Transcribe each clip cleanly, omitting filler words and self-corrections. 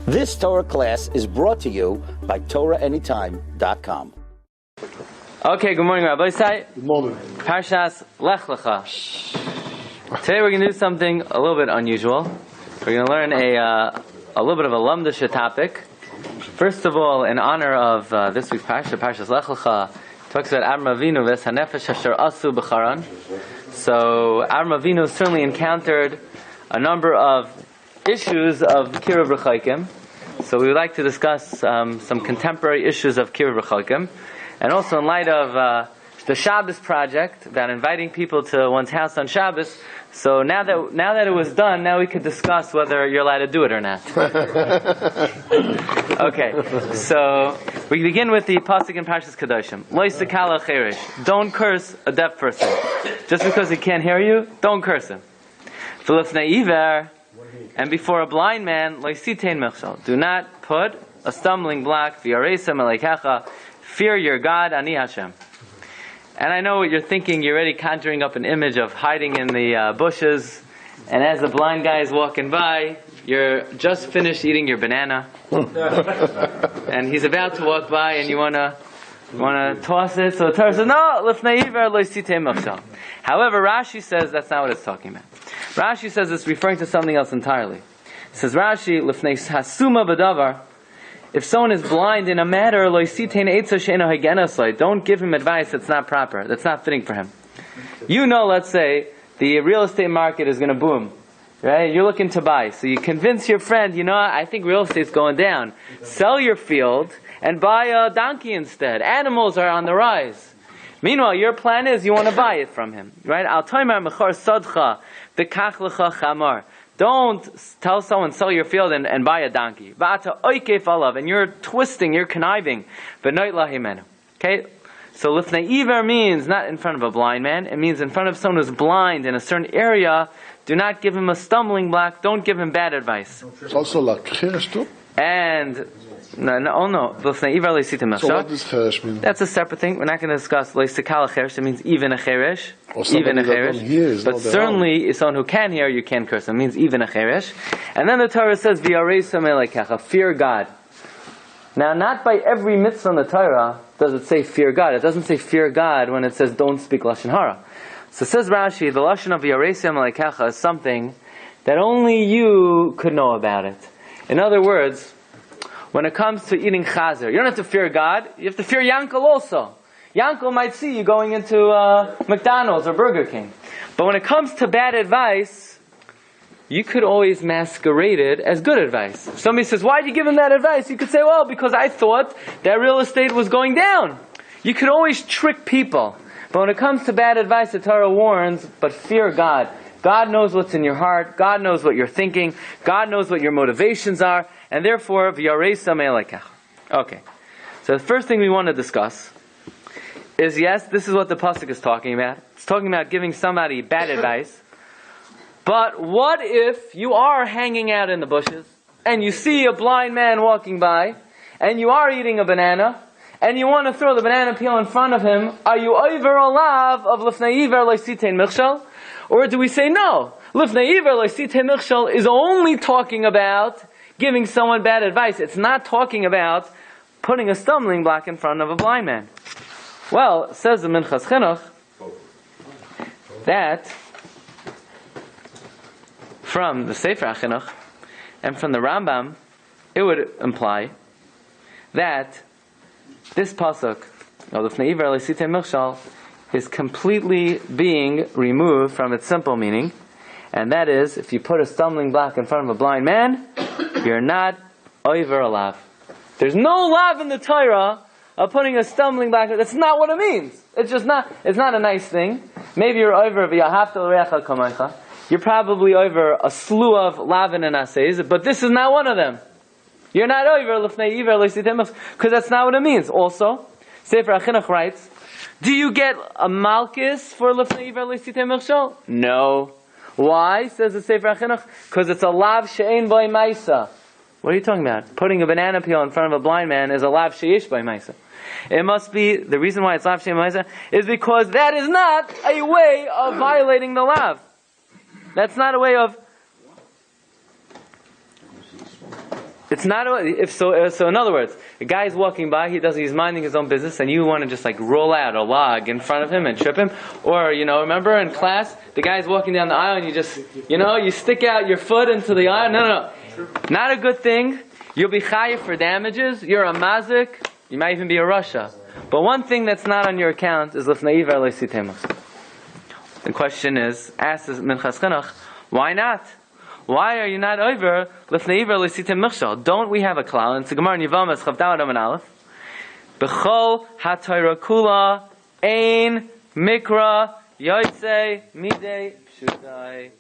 This Torah class is brought to you by TorahAnytime.com. Okay, good morning, Rabbi Glatstein. Good morning. Parshas Lecha. Today we're going to do something a little bit unusual. We're going to learn a little bit of a lamdasha topic. First of all, in honor of this week's Parsha, Parshas Lecha, talks about Avram Avinu ves hanefesh asher asu b'charan. So Avram Avinu certainly encountered a number of issues of Kiruv Rechakim. So we would like to discuss some contemporary issues of Kiruv Rechakim, and also in light of the Shabbos project about inviting people to one's house on Shabbos. So now that it was done, now we could discuss whether you're allowed to do it or not. Okay, so we begin with the pasuk in Parshas Kedoshim. Lo yisakal cherish. Don't curse a deaf person. Just because he can't hear you, don't curse him. V'lifnei iver. And before a blind man, do not put a stumbling block. Fear your God, Ani Hashem. And I know what you're thinking. You're already conjuring up an image of hiding in the bushes, and as the blind guy is walking by, you're just finished eating your banana, and he's about to walk by, and you wanna toss it. So the Torah says, no, lifnei iver lo yisitei mechshel. However, Rashi says that's not what it's talking about. Rashi says it's referring to something else entirely. It says Rashi, lifnei hasuma b'davar, if someone is blind in a matter, lo yisitein eitza she'eno hagenasai, don't give him advice that's not proper, that's not fitting for him. You know, let's say, the real estate market is going to boom. Right? You're looking to buy. So you convince your friend, I think real estate's going down. Sell your field and buy a donkey instead. Animals are on the rise. Meanwhile, your plan is you want to buy it from him. Right? Al taimar mechar sadcha v'kach lecha chamar. Don't tell someone, sell your field and buy a donkey. V'ata oikef alav. And you're twisting, you're conniving. V'noit lahimenu. Okay? So lifnei iver means not in front of a blind man. It means in front of someone who's blind in a certain area. Do not give him a stumbling block. Don't give him bad advice. It's also like cheresh too? And no. So what does cheresh mean? That's a separate thing. We're not going to discuss leisikal cheresh. It means even a cheresh. Even a cheresh. But certainly, someone who can hear, you can curse. It means even a cheresh. And then the Torah says, fear God. Now, not by every mitzvah in the Torah does it say fear God. It doesn't say fear God when it says don't speak lashon hara. So says Rashi, the lashon of Yaresim Lecha is something that only you could know about it. In other words, when it comes to eating chazer, you don't have to fear God, you have to fear Yankel also. Yankel might see you going into McDonald's or Burger King. But when it comes to bad advice, you could always masquerade it as good advice. If somebody says, why did you give him that advice? You could say, well, because I thought that real estate was going down. You could always trick people. But when it comes to bad advice, the Torah warns, but fear God. God knows what's in your heart. God knows what you're thinking. God knows what your motivations are. And therefore, v'yareisa me'elekach. Okay. So the first thing we want to discuss is, yes, this is what the pasuk is talking about. It's talking about giving somebody bad advice. But what if you are hanging out in the bushes, and you see a blind man walking by, and you are eating a banana, and you want to throw the banana peel in front of him? Are you over olav of lifnei iver lo yisitein mechshel? Or do we say no? Lifnei iver lo yisitein mechshel is only talking about giving someone bad advice. It's not talking about putting a stumbling block in front of a blind man. Well, says the Minchas Chinuch that from the Sefer HaChinuch and from the Rambam, it would imply that this pasuk, is completely being removed from its simple meaning, and that is, if you put a stumbling block in front of a blind man, you're not over a lav. There's no lav in the Torah of putting a stumbling block. That's not what it means. It's not a nice thing. Maybe you're over v'yahavta l'reacha kamaycha. You're probably over a slew of lavin and ases, but this is not one of them. You're not over lifnei iver lo yisitein mechshel, because that's not what it means. Also, Sefer HaChinuch writes, do you get a malchus for lifnei iver lo yisitein mechshel? No. Why, says the Sefer HaChinuch? Because it's a lav she'ein boi maisa. What are you talking about? Putting a banana peel in front of a blind man is a lav she'ish boi maisa. It must be, the reason why it's lav she'ein boi maisa is because that is not a way of violating the lav. That's not a way of It's not if so. So in other words, a guy's walking by, he's minding his own business, and you want to just like roll out a log in front of him and trip him, or remember in class, the guy's walking down the aisle and you just you stick out your foot into the aisle. No, not a good thing. You'll be chayiv for damages. You're a mazik. You might even be a rasha. But one thing that's not on your account is lifnei iver lo sitei. The question is, asked Minchas Chinuch, why not? Why are you not over lifnei iver lo sitei michshal? Don't we have a klal? And it's a Gemara in Yevamos Chav Daled Amud Aleph. B'chol haTorah kula ein mikra yotzei midei pshutai.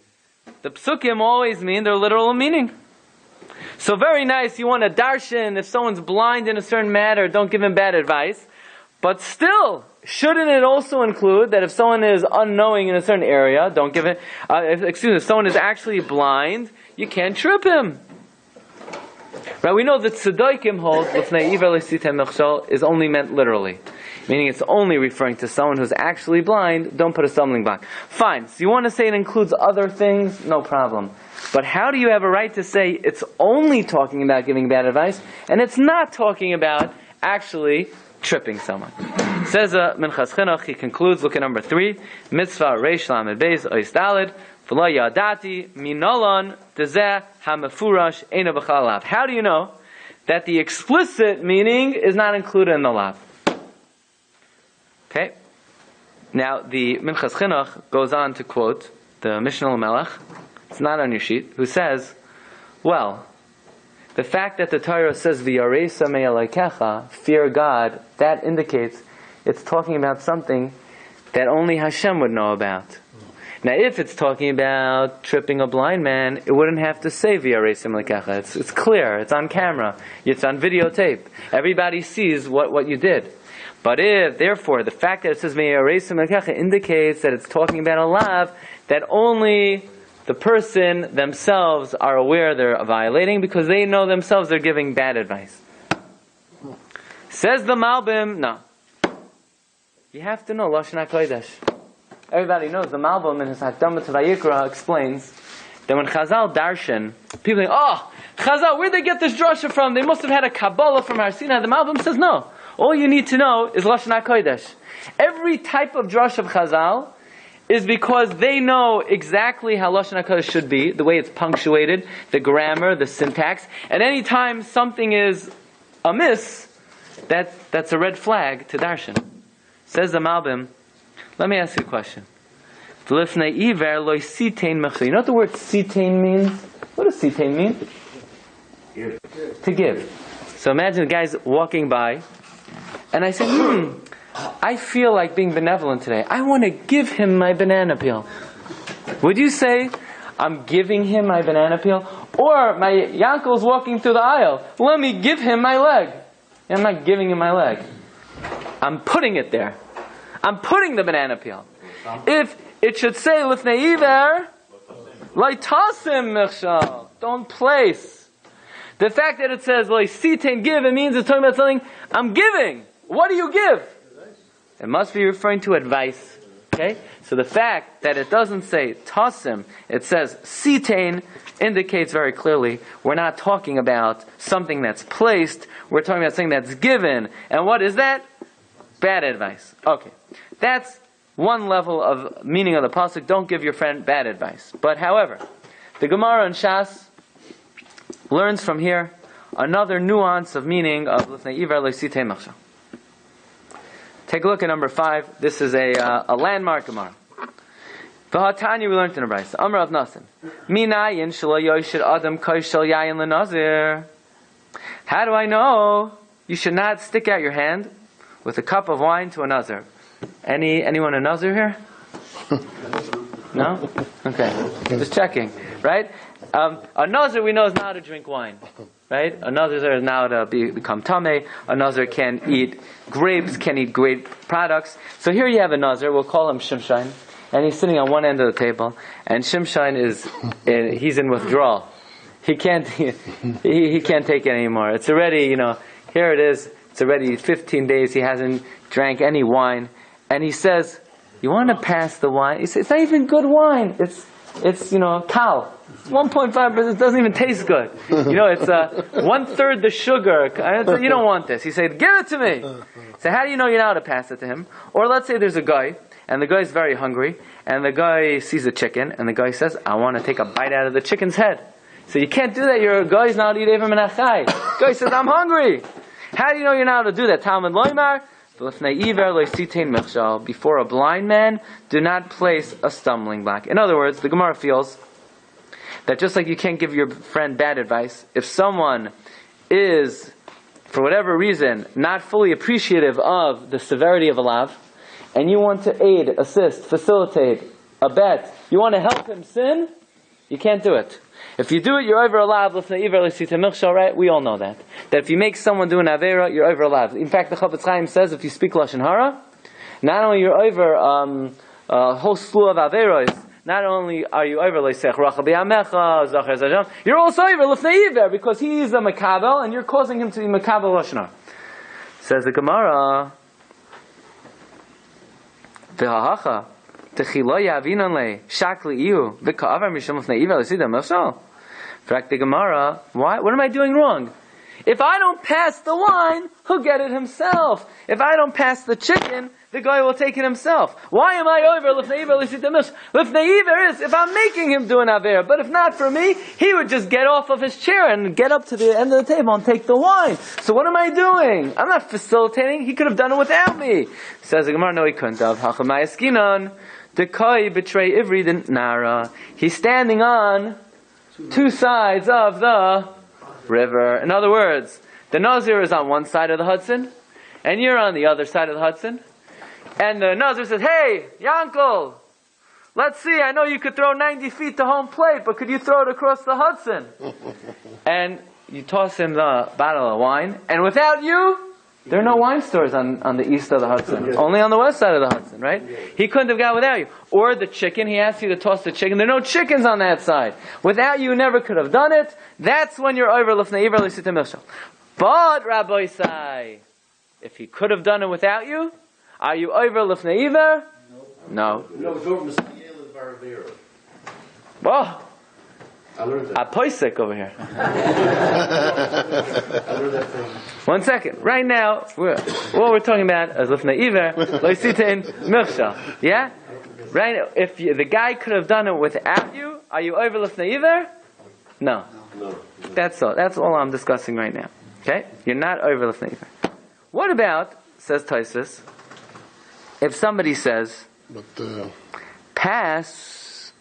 The psukim always mean their literal meaning. So very nice, you want to darshan, if someone's blind in a certain matter, don't give him bad advice. But still, shouldn't it also include that if someone is unknowing in a certain area, don't give it, if someone is actually blind, you can't trip him. Right, we know that tzedaikim holds lifnei iver lo sitei michshal is only meant literally. Meaning it's only referring to someone who's actually blind, don't put a stumbling block. Fine, so you want to say it includes other things? No problem. But how do you have a right to say it's only talking about giving bad advice, and it's not talking about actually tripping someone? Says Minchas Chinuch, he concludes, look at number 3, Mitzvah Reish Lamed Beis Ois Daled, V'lo Yadati Minolon Dezeh HaMefurash Eino B'chal Lav. How do you know that the explicit meaning is not included in the Lav? Okay. Now the Minchas Chinuch goes on to quote the Mishnah Melech, it's not on your sheet, who says, well, the fact that the Torah says V'yaresa me'alekecha, fear God, that indicates it's talking about something that only Hashem would know about. Now if it's talking about tripping a blind man, it wouldn't have to say V'yaresa me'alekecha. It's clear, it's on camera, it's on videotape. Everybody sees what you did. But if, therefore, the fact that it says V'yaresa me'alekecha indicates that it's talking about a lav that only the person themselves are aware they're violating because they know themselves they're giving bad advice. Says the Malbim, no. You have to know Lashon HaKodesh. Everybody knows the Malbim in his Hakdama to Vayikra explains that when Chazal darshan, people think, oh, Chazal, where'd they get this drasha from? They must have had a Kabbalah from Har Sinai. The Malbim says no. All you need to know is Lashon HaKodesh. Every type of drasha of Chazal is because they know exactly how Lashon HaKodesh should be, the way it's punctuated, the grammar, the syntax. And any time something is amiss, that's a red flag to darshan. Says the Malbim, let me ask you a question. You know what the word sitein means? What does sitein mean? To give. So imagine the guy's walking by, and I say, I feel like being benevolent today. I want to give him my banana peel. Would you say, I'm giving him my banana peel? Or my Yankel's walking through the aisle. Let me give him my leg. I'm not giving him my leg. I'm putting it there. I'm putting the banana peel. If it should say, Lifnei Iver, Laitasim Michshal, don't place. The fact that it says, Sitein give, it means it's talking about something I'm giving. What do you give? It must be referring to advice. Okay? So the fact that it doesn't say tasim, it says sitein, indicates very clearly we're not talking about something that's placed, we're talking about something that's given. And what is that? Bad advice. Okay. That's one level of meaning of the pasuk, don't give your friend bad advice. But however, the Gemara and Shas learns from here another nuance of meaning of Lifnei Iver Lo Sitei Machshal. Take a look at number 5. This is a landmark Gemara. V'hatanya, we learned in the Brayso. Amar of Nasim. Minayin shelo yoshid adam koshel yayin lenazir. How do I know you should not stick out your hand with a cup of wine to a nazir? Anyone a nazir here? No? Okay. Just checking. Right? A nazir we know is not to drink wine. Right? A nazir is now to become tameh. A nazir can eat grapes, can eat grape products. So here you have a nazir, we'll call him Shimshon, and he's sitting on one end of the table, and Shimshon he's in withdrawal. He can't take it anymore. It's already, here it is, it's already 15 days, he hasn't drank any wine, and he says, you want to pass the wine? He says, it's not even good wine. It's, tal. 1.5%, it doesn't even taste good. It's 1/3 the sugar. You don't want this. He said, give it to me. So how do you know you're not to pass it to him? Or let's say there's a guy, and the guy's very hungry, and the guy sees a chicken, and the guy says, I want to take a bite out of the chicken's head. So you can't do that. Your guy's not eat even menachai. The guy says, I'm hungry. How do you know you're not to do that? Talmud loymar. Before a blind man, do not place a stumbling block. In other words, the Gemara feels that just like you can't give your friend bad advice, if someone is, for whatever reason, not fully appreciative of the severity of a lav, and you want to aid, assist, facilitate, abet, you want to help him sin, you can't do it. If you do it, you're over a lav, right? We all know that. That if you make someone do an avera, you're over a lav. In fact, the Chofetz Chaim says if you speak Lashon Hara, not only you're over a whole slew of averos, not only are you over Leisech Rachel B'Yamecha, Zachar Zajam, you're also over Lefnei Iver, because he is a Makabel, and you're causing him to be Makabel Lashon Hara. Says the Gemara, V'hahacha, Techilo Yavinon Le, Shakli Ihu, V'ka'avar Mishum Lefnei Iver, L'Sida Meshal. Correct the Gemara, what am I doing wrong? If I don't pass the wine, he'll get it himself. If I don't pass the chicken, the guy will take it himself. Why am I over Lifnei Iver L'Sita Mish? Lifnei Iver is if I'm making him do an Aver. But if not for me, he would just get off of his chair and get up to the end of the table and take the wine. So what am I doing? I'm not facilitating. He could have done it without me. Says the Gemara, no he couldn't have. Hachamai Eskinon, the Koi betray Ivri the Nara. He's standing on two sides of the river. In other words, the Nazir is on one side of the Hudson, and you're on the other side of the Hudson. And the Nazir says, hey, Yankel, let's see, I know you could throw 90 feet to home plate, but could you throw it across the Hudson? And you toss him the bottle of wine, and without you, there are no wine stores on the east of the Hudson. Only on the west side of the Hudson, right? He couldn't have got without you. Or the chicken, he asked you to toss the chicken. There are no chickens on that side. Without you, never could have done it. That's when you're over Lefnei Iver L'Sita Mishal. But, Rabbi Sai, if he could have done it without you, are you over Lefnei Iver? No. No, it's over Messiah Baravera. Oh. I learned that. A poisek over here. I learned that from... 1 second. Right now, what we're talking about is Lefnei Iver, L'Sita Mishal. Yeah? Right now, if the guy could have done it without you, are you over Lefnei Iver? No. That's all. That's all I'm discussing right now. Okay? You're not over Lefnei Iver. What about, says Tosfos, if somebody says, pass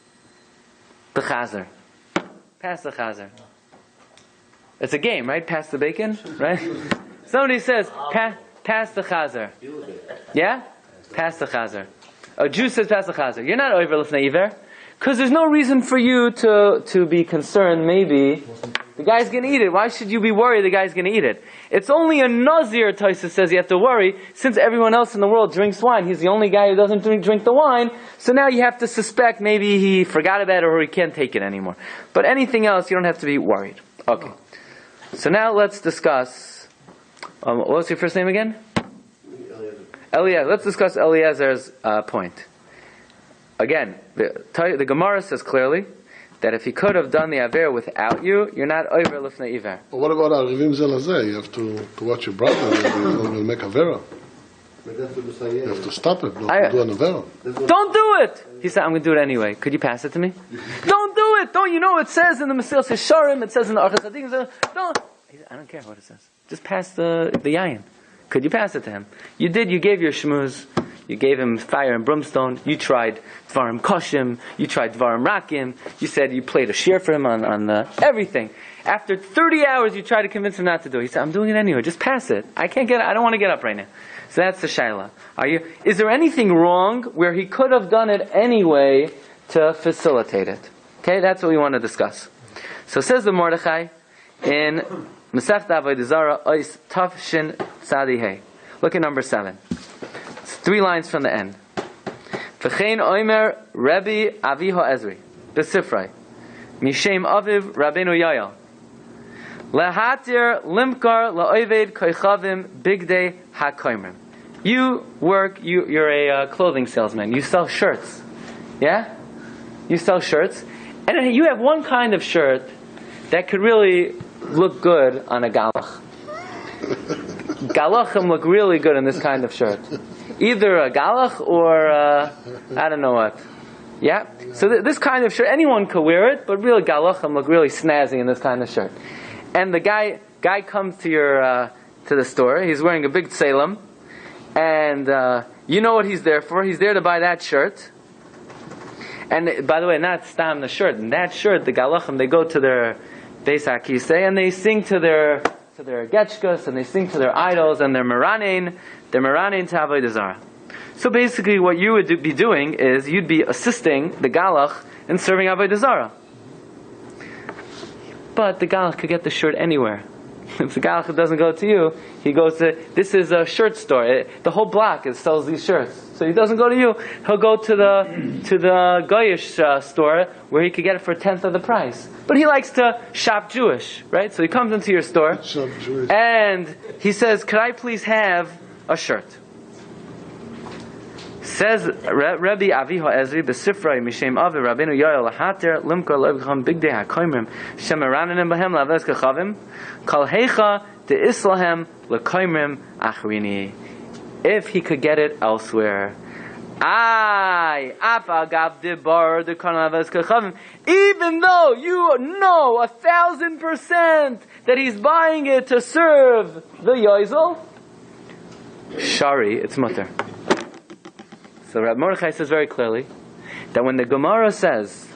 the chazer. Pass the chazer. It's a game, right? Pass the bacon, right? Somebody says, pass the chazer. Yeah? Pass the chazer. A Jew says, pass the chazer. You're not over Lefnei Iver, because there's no reason for you to be concerned, maybe. The guy's going to eat it. Why should you be worried the guy's going to eat it? It's only a Nazir, Tosfos says, you have to worry, since everyone else in the world drinks wine. He's the only guy who doesn't drink the wine, so now you have to suspect maybe he forgot about it or he can't take it anymore. But anything else, you don't have to be worried. Okay. So now let's discuss, what was your first name again? Eliezer. Let's discuss Eliezer's point. Again, the Gemara says clearly that if he could have done the Aver without you, you're not over Lefnei Iver. But what about Arivim Zelazeh? You have to watch your brother when you make Avera. You have to stop it. Don't do an Avera. Don't do it! He said, I'm going to do it anyway. Could you pass it to me? Don't do it! Don't you know it says in the Mesilas Shiurim, it says in the Archas Hadikim, don't. He said, I don't care what it says. Just pass the yayin. Could you pass it to him? You did, you gave your shmuz. You gave him fire and brimstone. You tried Dvarim Koshim. You tried Dvarim Rakim. You said you played a shiur for him on the everything. After 30 hours, you tried to convince him not to do it. He said, I'm doing it anyway. Just pass it. I don't want to get up right now. So that's the shaila. Is there anything wrong where he could have done it anyway to facilitate it? Okay, that's what we want to discuss. So says the Mordechai in Masechta Avodah Zarah Ois Tav Shin Tzadi Hey. Look at number 7. 3 lines from the end. V'chein oimer Rabbi Avi Ha'ezri B'sifrei Mishem Aviv Rabbeinu Yayal Lehatir Limkar La'oved Koichavim Bigdei HaKoimrim. You work, you're a clothing salesman. You sell shirts. Yeah? you sell shirts, and you have one kind of shirt that could really look good on a galach. Galachim look really good in this kind of shirt. Either a galach or I don't know what. Yeah? So this kind of shirt, anyone could wear it, but really galachim look really snazzy in this kind of shirt. And the guy comes to your to the store. He's wearing a big tselem, and you know what he's there for. He's there to buy that shirt. And by the way, not stam the shirt. In that shirt, the galachim, they go to their Beis HaKisei and they sing to their getchkas, and they sing to their idols, and they're meranein to Avodah Zarah. So basically, what you would be doing is you'd be assisting the galach in serving Avodah Zarah. But the galach could get the shirt anywhere. If the galach doesn't go to you, he goes to, this is a shirt store. The whole block sells these shirts. So he doesn't go to you. He'll go to the Goyish store where he could get it for 1/10 of the price. But he likes to shop Jewish, right? So he comes into your store and he says, "Could I please have a shirt?" Says Rabbi Avihu Ezri B'Sifrei Mishem Avi Rabbeinu Yoel Lahater Limkor Levcham Bigdei HaKoimrim Shemaranim Bahem Laves Kachavim Kal Heicha DeIslahem LeKoimrim Achrini. If he could get it elsewhere, even though you know 1,000% that he's buying it to serve the Yozel, Shari, it's mutter. So Rabbi Mordechai says very clearly that when the Gemara says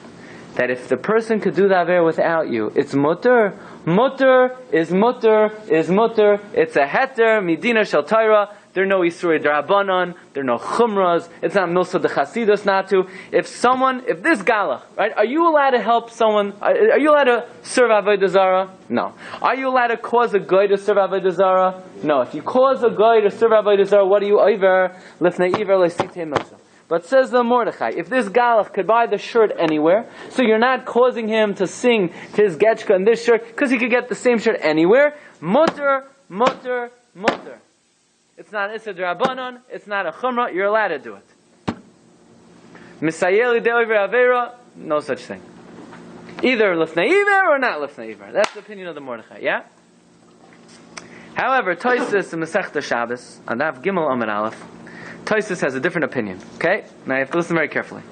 that if the person could do the aver without you, it's mutter. Mutter is mutter is mutter. It's a heter midina shel Torah. There are no Isurei D'Rabbanan, there are no Chumras, it's not Milsa de Chasidus not to. If this Galach, right, are you allowed to help someone, are you allowed to serve Avodah Zarah? No. Are you allowed to cause a guy to serve Avodah Zarah? No. If you cause a guy to serve Avodah Zarah, what are you over? Lifnei Iver le'sitei milsa. But says the Mordechai, if this Galach could buy the shirt anywhere, so you're not causing him to sing to his Getchka in this shirt, because he could get the same shirt anywhere, mutter, mutter, mutter. It's not Issa D'Rabbanan, it's not a Chumrah, you're allowed to do it. Misayeli De'over Avera, no such thing. Either Lifnei Iver or not Lifnei Iver. That's the opinion of the Mordechai, yeah? However, Tosfos in Masechta Shabbos, on Daf Gimel Amud Aleph, Tosfos has a different opinion, okay? Now you have to listen very carefully.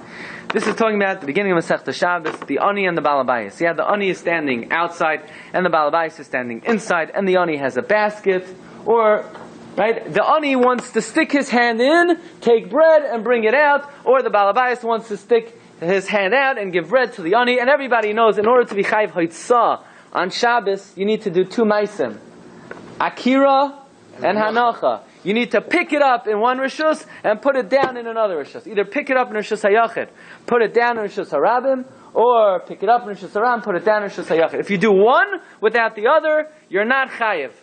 This is talking about the beginning of Masechta Shabbos, the Ani and the Balabayas. Yeah, the Ani is standing outside, and the Balabayas is standing inside, and the Ani has a basket, or... right? The Ani wants to stick his hand in, take bread and bring it out, or the Balabayas wants to stick his hand out and give bread to the Ani, and everybody knows in order to be Chayiv Hoitzah on Shabbos, you need to do 2 Maisim. Akira and Hanacha. You need to pick it up in one Rishus and put it down in another Rishus. Either pick it up in Rishus HaYachid, put it down in Rishus HaRabim, or pick it up in Rishus HaRabim, put it down in Rishus HaYachid. If you do one without the other, you're not Chayiv.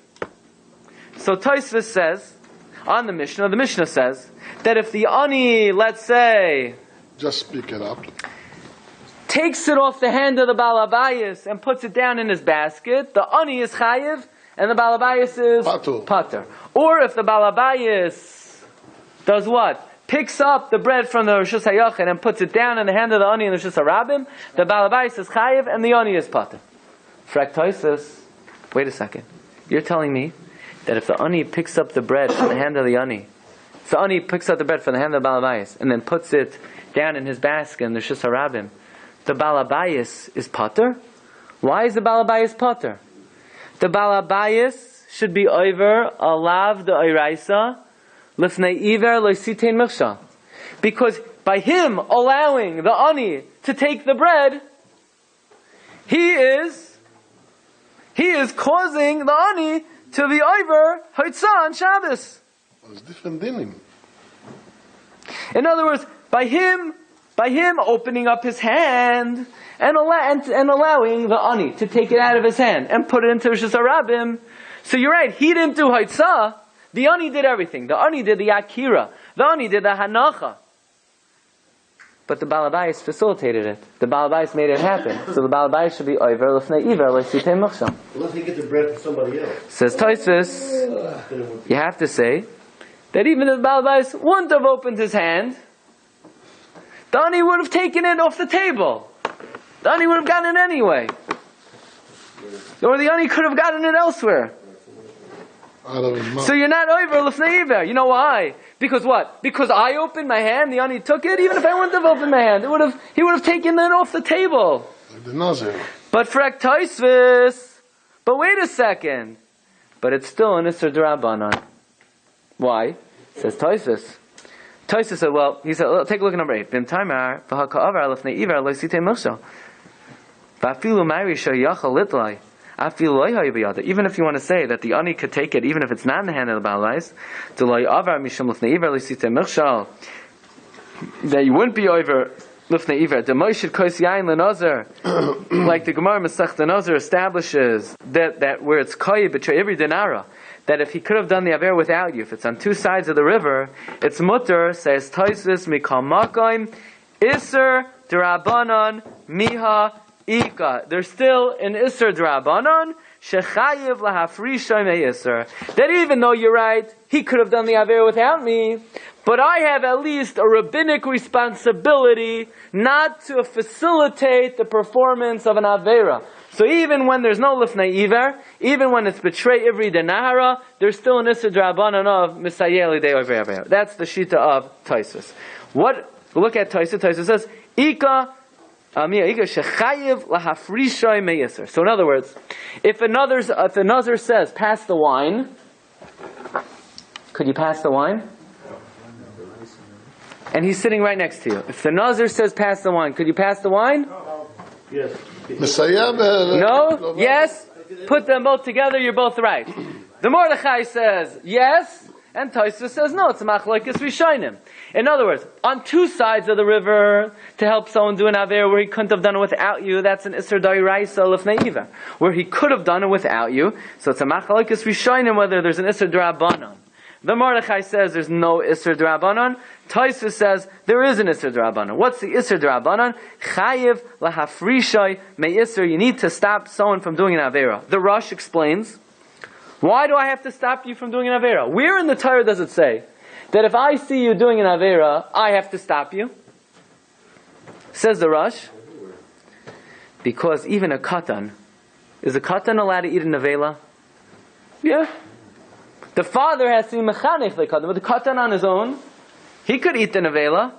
So Tosfos says, on the Mishnah says, that if the Ani, let's say, just pick it up, takes it off the hand of the Balabayas and puts it down in his basket, the Ani is Chayiv, and the Balabayas is Pater. Or if the Balabayas does what? Picks up the bread from the Rishus HaYachid and puts it down in the hand of the Ani in the Rishus HaRabim, the Balabayas is Chayiv, and the Ani is Pater. Frek Tosfos, wait a second. You're telling me that if the Ani picks up the bread from the hand of the Ani, if the Ani picks up the bread from the hand of the Balabayas and then puts it down in his basket in the Rishus HaRabim, the Balabayas is Pater? Why is the Balabayas Pater? The Balabayas should be over alav the Oiraisa lifnei Iver lo'sitein milsa. Because by him allowing the Ani to take the bread, he is causing the Ani to be over Hoitzah on Shabbos. It's different dinim. In other words, by him opening up his hand and allowing the Ani to take it out of his hand and put it into Rishus HaRabim. So you're right, he didn't do Hoitzah. The Ani did everything. The Ani did the Akira. The Ani did the Hanacha. But the Balabayas facilitated it. The Balabayas made it happen. So the Balabayas should be over lifnei Iver le'sitei milsa. Unless he gets the bread from somebody else. Says Tosfos, you have to say that even if the Balabayas wouldn't have opened his hand, the ani would have taken it off the table. The ani would have gotten it anyway. Or the ani could have gotten it elsewhere. So you're not over l'fnei iver. You know why? Because what? Because I opened my hand, the ani took it. Even if I wouldn't have opened my hand, he would have taken it off the table. Like the Nazir. But for ektoisvis, but wait a second. But it's still an Isser D'Rabbanan. Why? Says Toisvis. Toisvis said, well, he said, take a look at number 8. Bim Taimar, v'ha'ka'avar l'fnei iver lo sitei milsha. V'afilu ma'iri shayachal litlai. Even if you want to say that the ani could take it, even if it's not in the hand of the Baalais, that you wouldn't be over lifnei iver. Like the Gemara Masechta Nazir establishes that where it's koyi betray every dinara, that if he could have done the aver without you, if it's on two sides of the river, it's mutter. Says Taisus mikal makoim iser d'Rabbanan miha. There's still an Isser D'Rabbanan shechayiv lahafrisha me'isser. That even though you're right, he could have done the Aver without me, but I have at least a rabbinic responsibility not to facilitate the performance of an Avera. So even when there's no Lifnei Iver, even when it's Betray Ivri Denahara, there's still an Isser D'Rabbanan of Misayeli De Aver. That's the Shita of Taisus. Look at Taisus. Taisus says, Ika so in other words, if a Nazir says, pass the wine, could you pass the wine? And he's sitting right next to you. If the Nazir says, pass the wine, could you pass the wine? Yes. No? Yes? Put them both together, you're both right. The Mordechai says, yes, and Tosfos says, no, it's a machlokes rishonim. In other words, on two sides of the river, to help someone do an aver where he couldn't have done it without you, that's an Isser D'Oraisa L'fnei Iver. Where he could have done it without you, so it's a machlokes rishonim whether there's an Isser D'Rabbanan. The Mordechai says there's no Isser D'Rabbanan. Tosfos says there is an Isser D'Rabbanan. What's the Isser D'Rabbanan? Chayiv lahafrishay me'isser. You need to stop someone from doing an avera. The Rosh explains, why do I have to stop you from doing an avera? Where in the Torah does it say that if I see you doing an avera, I have to stop you? Says the Rosh, because even a katan, is a katan allowed to eat an avela? Yeah. The father has to be mechanech the katan, but the katan on his own, he could eat the avela.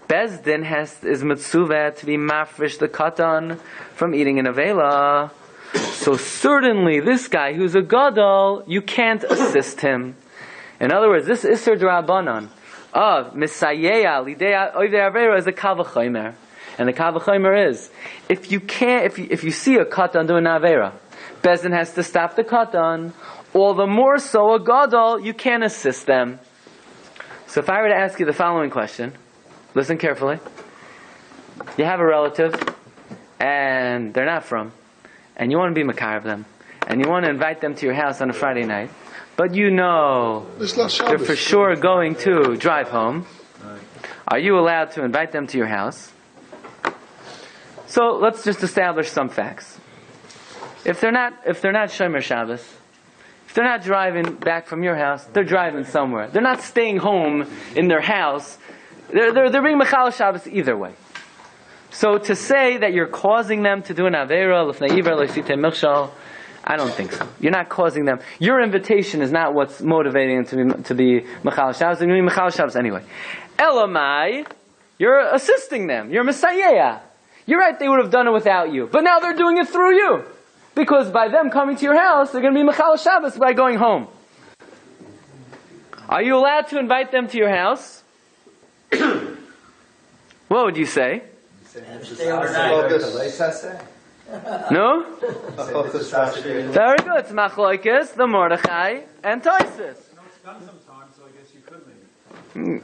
Bezdin is mitzuvah to be mafresh the katan from eating an avela. So certainly this guy who's a gadol, you can't assist him. In other words, this Isser D'Rabbanan of Misayeya Lidei Oivdei Avera is a Kal V'chomer. And the Kal V'chomer is, if you see a katan doing an Avera, Bezdin has to stop the katan, all the more so a gadol, you can't assist them. So if I were to ask you the following question, listen carefully. You have a relative, and they're not from, and you want to be makar of them, and you want to invite them to your house on a Friday night, but you know they're for sure going to drive home. Are you allowed to invite them to your house? So let's just establish some facts. If they're not Shomer Shabbos, if they're not driving back from your house, they're driving somewhere. They're not staying home in their house. They're being Mechal Shabbos either way. So to say that you're causing them to do an Avera, L'fnei Iver, L'sitei Milshal, I don't think so. You're not causing them. Your invitation is not what's motivating them to be Mechal Shabbos. They're going to be Mechal Shabbos anyway. Elamai, you're assisting them. You're Messiah. You're right, they would have done it without you. But now they're doing it through you. Because by them coming to your house, they're going to be Mechal Shabbos by going home. Are you allowed to invite them to your house? What would you say? No? Very good. It's Machlokes, the Mordechai, and Tosfos. It's done sometimes, so I guess you could maybe.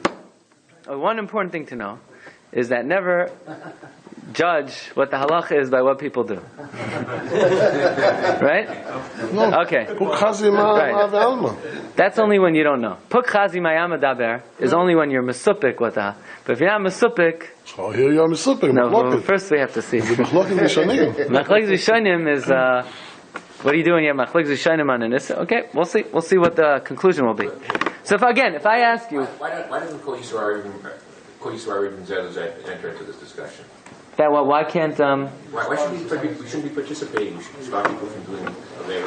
One important thing to know is that never judge what the halacha is by what people do. Right? No. Okay. Right. That's only when you don't know. Puk chazi mayama daber is only when you're mesupik with that. But if you're not mesupik, so here you are mesupik. No, well, first we have to see. Machlokes rishonim is what are you doing here? Machlokes rishonim on an issa. Okay, we'll see. We'll see what the conclusion will be. So if I ask you, why doesn't Kol Yisrael even we enter into this discussion? That what? Why can't? Why shouldn't we be participating? We should stop people from doing.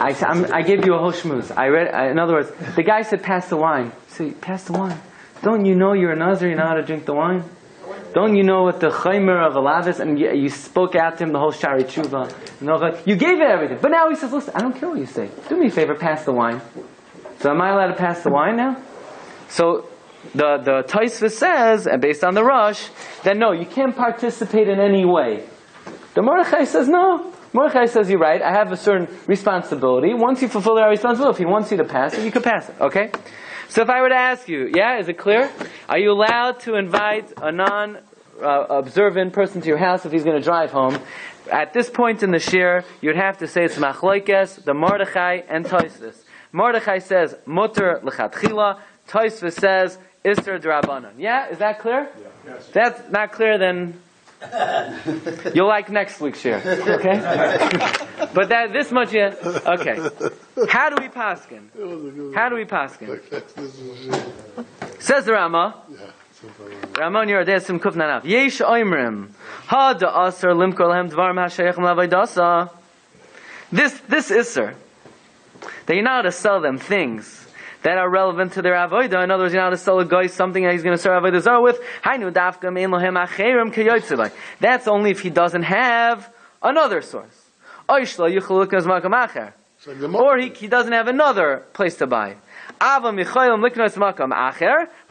I gave you a whole schmooze. In other words, the guy said, "Pass the wine." So pass the wine. Don't you know you're a Nazir? You know how to drink the wine. Don't you know what the chaymer of alav is? And you spoke out to him the whole shari tshuva. You gave it everything. But now he says, "Listen, I don't care what you say. Do me a favor, pass the wine." So am I allowed to pass the wine now? So the Tosfos says, and based on the Rush, that no, you can't participate in any way. The Mordechai says no. Mordechai says, you're right, I have a certain responsibility. Once you fulfill that responsibility, if he wants you to pass it, you can pass it. Okay? So if I were to ask you, is it clear? Are you allowed to invite a non-observant person to your house if he's going to drive home? At this point in the Shiur, you'd have to say it's Machlokes, the Mordechai, and Tosfos. Mordechai says, Mutter l'chatchila. Tosfos says, Isser d'Rabbanan. Yeah? Is that clear? Yeah. Yes. If that's not clear, then you'll like next week's Shiur. Okay? But this much, okay. How do we paskin? Says the Rama. Ramon Yerodeh Sim Kuf Nanav. Yesh Oimrim. Ha da'asar limkor lehem dvarim hashayachim l'avaydasa. This Isser, that you're not allowed to sell them things that are relevant to their avodah. In other words, you're not allowed to sell a guy something that he's going to serve avodah zarah with. That's only if he doesn't have another source. Or he doesn't have another place to buy. But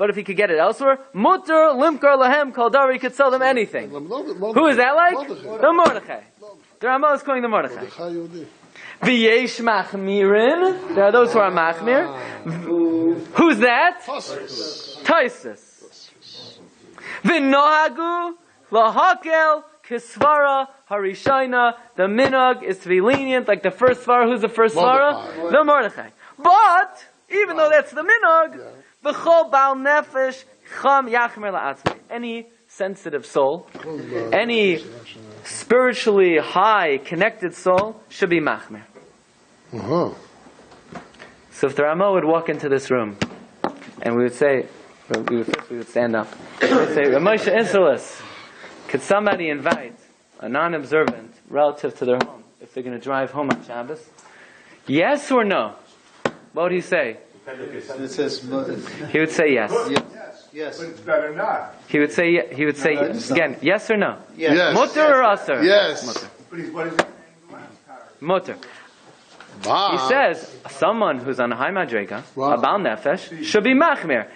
if he could get it elsewhere, mutter limkar lahem kol dar, he could sell them anything. Who is that like? The Mordechai. The Ramah is calling the Mordechai. V'yesh machmirin. There are those who are machmir. Who's that? Tosfos. V'nohagu lahakel kisvara harishayna. The minhag is to be lenient, like the first svara. Who's the first svara? The Mordechai. But even though that's the minhag, v'chol bal nefesh cham yachmer la'atzmi. Any sensitive soul, any spiritually high, connected soul should be machmer. So if the Ramah would walk into this room, and we would say, we would stand up, we would say, Ramosha Insulis, could somebody invite a non-observant relative to their home if they're going to drive home on Shabbos? Yes or no? What would he say? He would say yes. Yes. But it's better not. He would say again, yes or no? Yes. Mutter or aser? Yes. Mutter. But what is it? Mutter. He says someone who's on a high madrega, a bal nefesh, should be machmir.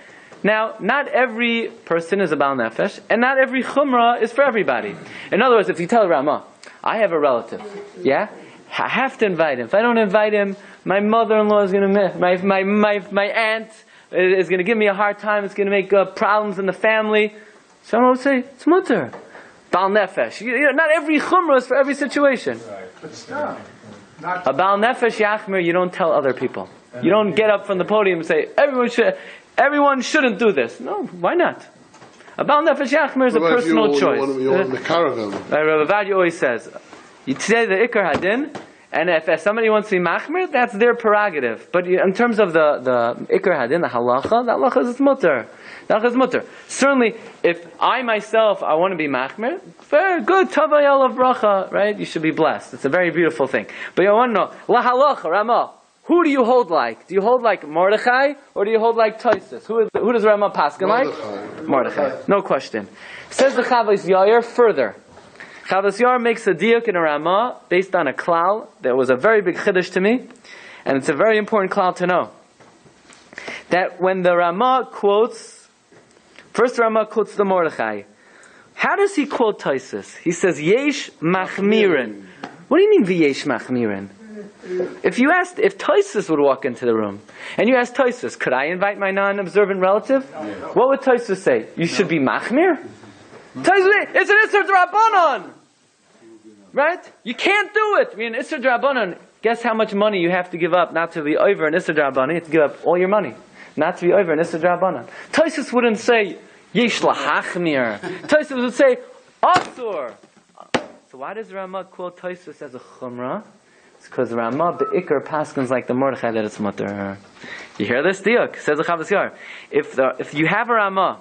Now, not every person is a bal nefesh, and not every chumrah is for everybody. In other words, if you tell Ramah, I have a relative, I have to invite him. If I don't invite him, my mother-in-law is going to miss. My aunt is going to give me a hard time. It's going to make problems in the family. Someone would say, it's mutter. Bal nefesh. Not every chumrah is for every situation. Right. But still. A bal nefesh yachmir, you don't tell other people. You don't get up from the podium and say, everyone shouldn't do this. No, why not? A bal nefesh yachmir is a personal choice. You want the caravan. Rabbi Vadia always says, you say the ikar hadin, and if somebody wants to be machmir, that's their prerogative. But in terms of the ikar hadin, the halacha is mutter. Certainly, if I myself, I want to be machmir, very good, tavayel of bracha, right? You should be blessed. It's a very beautiful thing. But you want to know, la halacha, Ramah, who do you hold like? Do you hold like Mordechai, or do you hold like Tosfos? Who does Ramah paskin like? Mordechai. No question. Says the Chavos Yair further. Chavos Yair makes a diuk in a Ramah based on a klal that was a very big chiddush to me, and it's a very important klal to know. That when the Ramah quotes, first Ramah quotes the Mordechai. How does he quote Tosfos? He says, Yesh machmirin. What do you mean, V'yesh machmirin? If Tosfos would walk into the room, and you ask Tosfos, could I invite my non-observant relative? What would Tosfos say? You should be machmir? Tosfos, it's an Isser D'Rabbanan! Right? You can't do it! I mean, Isser D'Rabbanan, guess how much money you have to give up not to be over an Isser D'Rabbanan? You have to give up all your money not to be over an Isser D'Rabbanan. Tosfos wouldn't say, Yesh lahachmir. Tosfos would say, Asur. So why does Ramah quote Tosfos as a chumrah? It's because Ramah be'ikar paskins like the Mordechai that it's mutter. You hear this diuk? Says the Chavos Yair. If you have a Ramah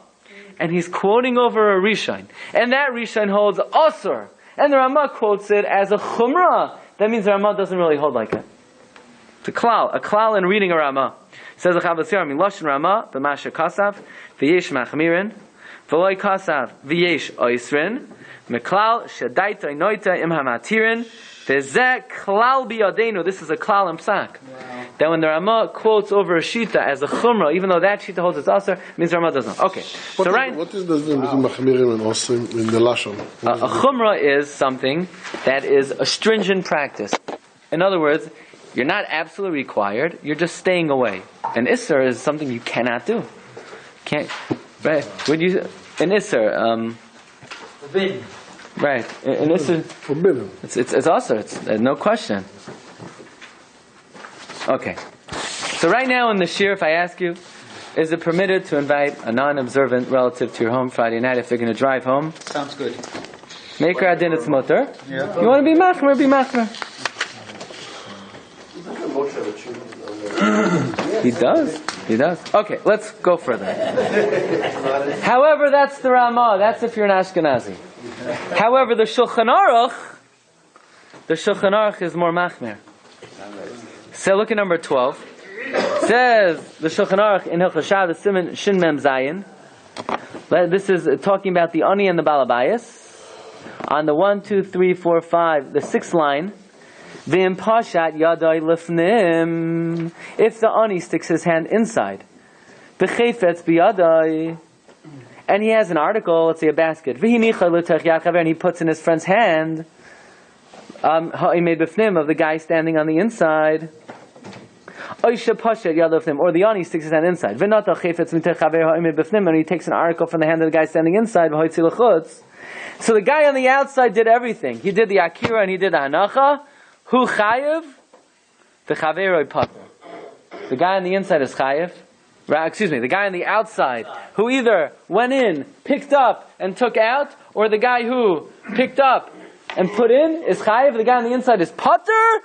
and he's quoting over a Rishon, and that Rishon holds Asur, and the Ramah quotes it as a Chumrah, that means the Ramah doesn't really hold like it. It's a klal in reading a Ramah. Says the Chavos Yair, Miloshin Ramah, b'masher kasav, v'yesh machmirin, v'loy kasav, v'yesh oisrin, meklal shedaita inoita im hamatirin, v'zeh klal biyadenu. This is a klal in psak. Wow. That when the Ramah quotes over a shita as a chumrah, even though that shita holds its aser, means the Ramah doesn't. Okay. What is the difference between machmirim and osrim in the lashon? A chumrah is something that is a stringent practice. In other words, you're not absolutely required, you're just staying away. An isser is something you cannot do. Can't, right? Would you, an isser, Forbidden. Right. An isser, forbidden. It's also, it's no question. Okay. So right now in the Shiur, if I ask you, is it permitted to invite a non-observant relative to your home Friday night if they're going to drive home? Sounds good. Make her adin, it's mutter. Yeah. You want to be machmer, be machmer. He does. Okay, let's go further. However, that's the Ramah. That's if you're an Ashkenazi. However, the Shulchan Aruch is more machmer. So look at number 12. Says the Shulchan Aruch in Hilchos Shabbos Siman Shin Mem Zayin. This is talking about the Ani and the Balabayas. On the 1, 2, 3, 4, 5, the 6th line. V'im pashat yadai lifnim. If the ani sticks his hand inside, b'chefetz biyadai, and he has an article, let's say a basket, v'hinicha l'tech yachaver, and he puts in his friend's hand, ha'imei b'fnim, of the guy standing on the inside, oisha pashat yadai lifnim, or the ani sticks his hand inside, v'nata chefetz mitech chaver ha'imei b'fnim, and he takes an article from the hand of the guy standing inside, v'hoitzi l'chutz. So the guy on the outside did everything. He did the akira and he did the hanacha. Who chayiv? The chaveroi pater. The guy on the inside is chayiv. The guy on the outside who either went in, picked up, and took out, or the guy who picked up and put in is chayiv. The guy on the inside is pater,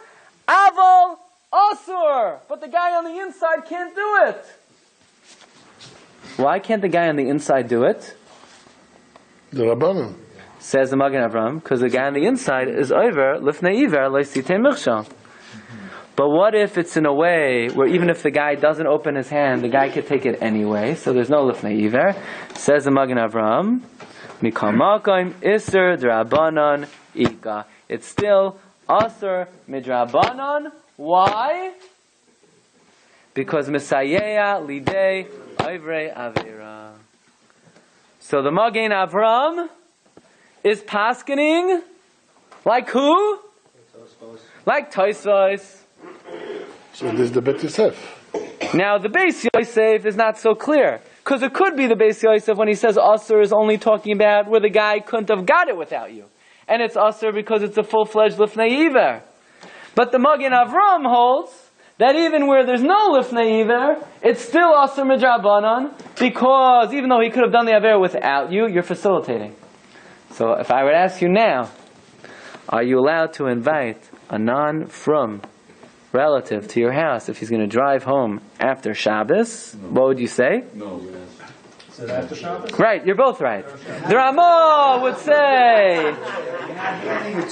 aval, asur. But the guy on the inside can't do it. Why can't the guy on the inside do it? The Rabbanan. Says the Magen Avram, because the guy on the inside is over lifnei iver leisitei michshal. But what if it's in a way where even if the guy doesn't open his hand, the guy could take it anyway, so there's no lifnei iver. Says the Magen Avram, mikol makom iser d'Rabbanan ika. It's still aser midrabanan. Why? Because misayeya lidei ivrei avera. So the Magen Avram is paskening like who? Like Tosfos. So this is the Bet Yosef. Now the Beis Yosef is not so clear, because it could be the Beis Yosef when he says Asur is only talking about where the guy couldn't have got it without you, and it's Asur because it's a full-fledged Lifnei Iver. But the Magen Avram holds that even where there's no Lifnei Iver, it's still Asur Midrabanan, because even though he could have done the Aver without you, you're facilitating. So if I would ask you now, are you allowed to invite a non-frum relative to your house if he's going to drive home after Shabbos? No. What would you say? No. Is it after Shabbos? Right, you're both right. The Ramah would say... You're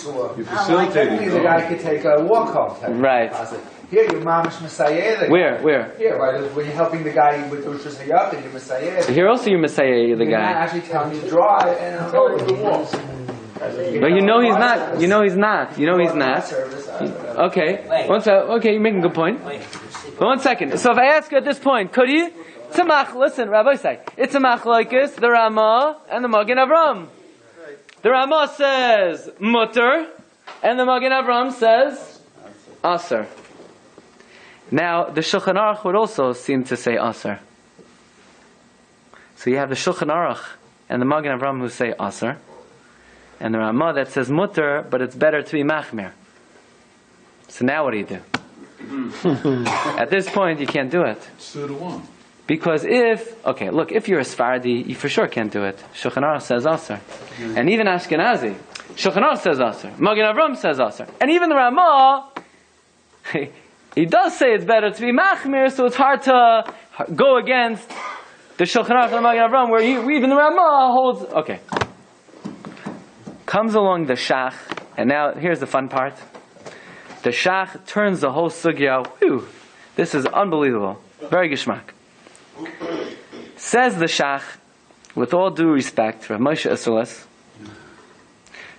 facilitating. The guy could take a walk home. Right. Here, you're mamish Messiah. Where? Here, right? When you're helping the guy with Ushas Hayab, and you're Messiah. Here also you're Messiah, the You're not guy. actually telling you to drive and go to the walk. But you know he's not. You know he's not. You know he's not. Okay. Okay, you're making a good point. But 1 second. So if I ask you at this point, could you? Listen, Rabbi say it's a machlokes, the Ramah and the Magen Avram. The Ramah says mutter, and the Magen Avram says aser. Now the Shulchan Aruch would also seem to say aser. So you have the Shulchan Aruch and the Magen Avram who say aser, and the Ramah that says mutter, but it's better to be machmer. So now what do you do? At this point, you can't do it. 2 to 1. Because if you're a Sephardi, you for sure can't do it. Shulchan Aruch says aser. And even Ashkenazi, Shulchan Aruch says aser. Magen Avram says aser. And even the Ramah, he does say it's better to be machmir, so it's hard to go against the Shulchan Aruch and the Magen Avraham, where even the Ramah holds. Okay. Comes along the Shach, and now here's the fun part. The Shach turns the whole sugya. Whew, this is unbelievable. Very geschmack. Says the Shach, with all due respect, Rav Moshe Isulas.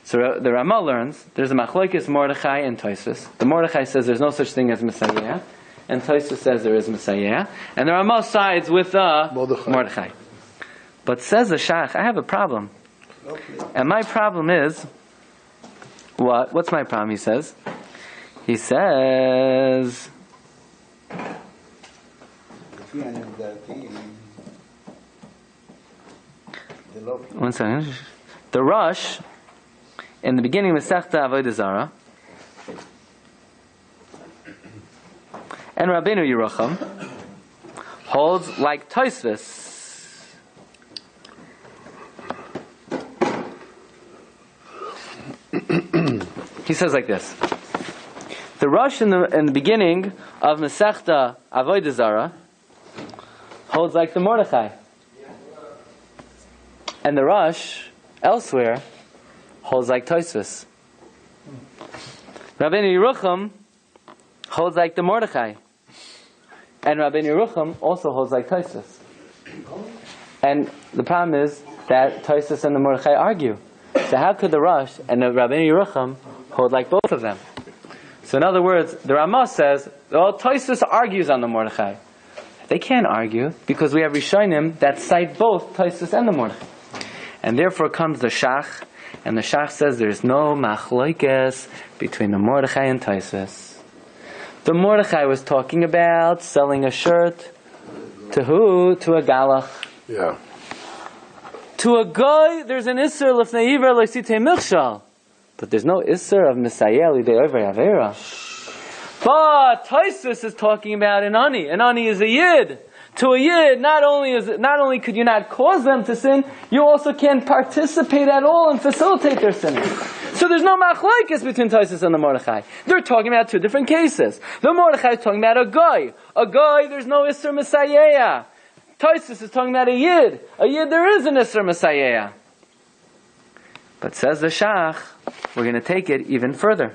So the Ramah learns there's a machlokes Mordechai and Tosfos. The Mordechai says there's no such thing as Messiah, and Tosfos says there is Messiah, and the Ramah sides with Mordechai. But says the Shach, I have a problem, and my problem is what? What's my problem? He says. He says. One second. The Rosh, in the beginning of Masechta Avodah Zarah, and Rabbeinu Yerucham holds like Tosfos. He says like this. The Rosh in the beginning of Masechta Avodah Zarah holds like the Mordechai. And the Rosh elsewhere holds like Tosfos. Rabbeinu Yerucham holds like the Mordechai. And Rabbeinu Yerucham also holds like Tosfos. And the problem is that Tosfos and the Mordechai argue. So how could the Rosh and the Rabbeinu Yerucham hold like both of them? So in other words, the Ramah says, well, Tosfos argues on the Mordechai. They can't argue because we have Rishonim that cite both Tosfos and the Mordechai. And therefore comes the Shach, and the Shach says there's no machlokes between the Mordechai and Tosfos. The Mordechai was talking about selling a shirt to who? To a galach. Yeah. To a guy, there's an Isser l'fnei iver lo'sitei michshal. But there's no Isser of Messiah l'idei over Avera. But Tosfos is talking about an ani. An ani is a yid. To a yid, not only could you not cause them to sin, you also can't participate at all and facilitate their sinning. So there's no machlokes between Tosfos and the Mordechai. They're talking about two different cases. The Mordechai is talking about a guy. A guy, there's no Isser Messiah. Tosfos is talking about a yid. A yid, there is an Isser Messiah. But says the Shach, we're going to take it even further.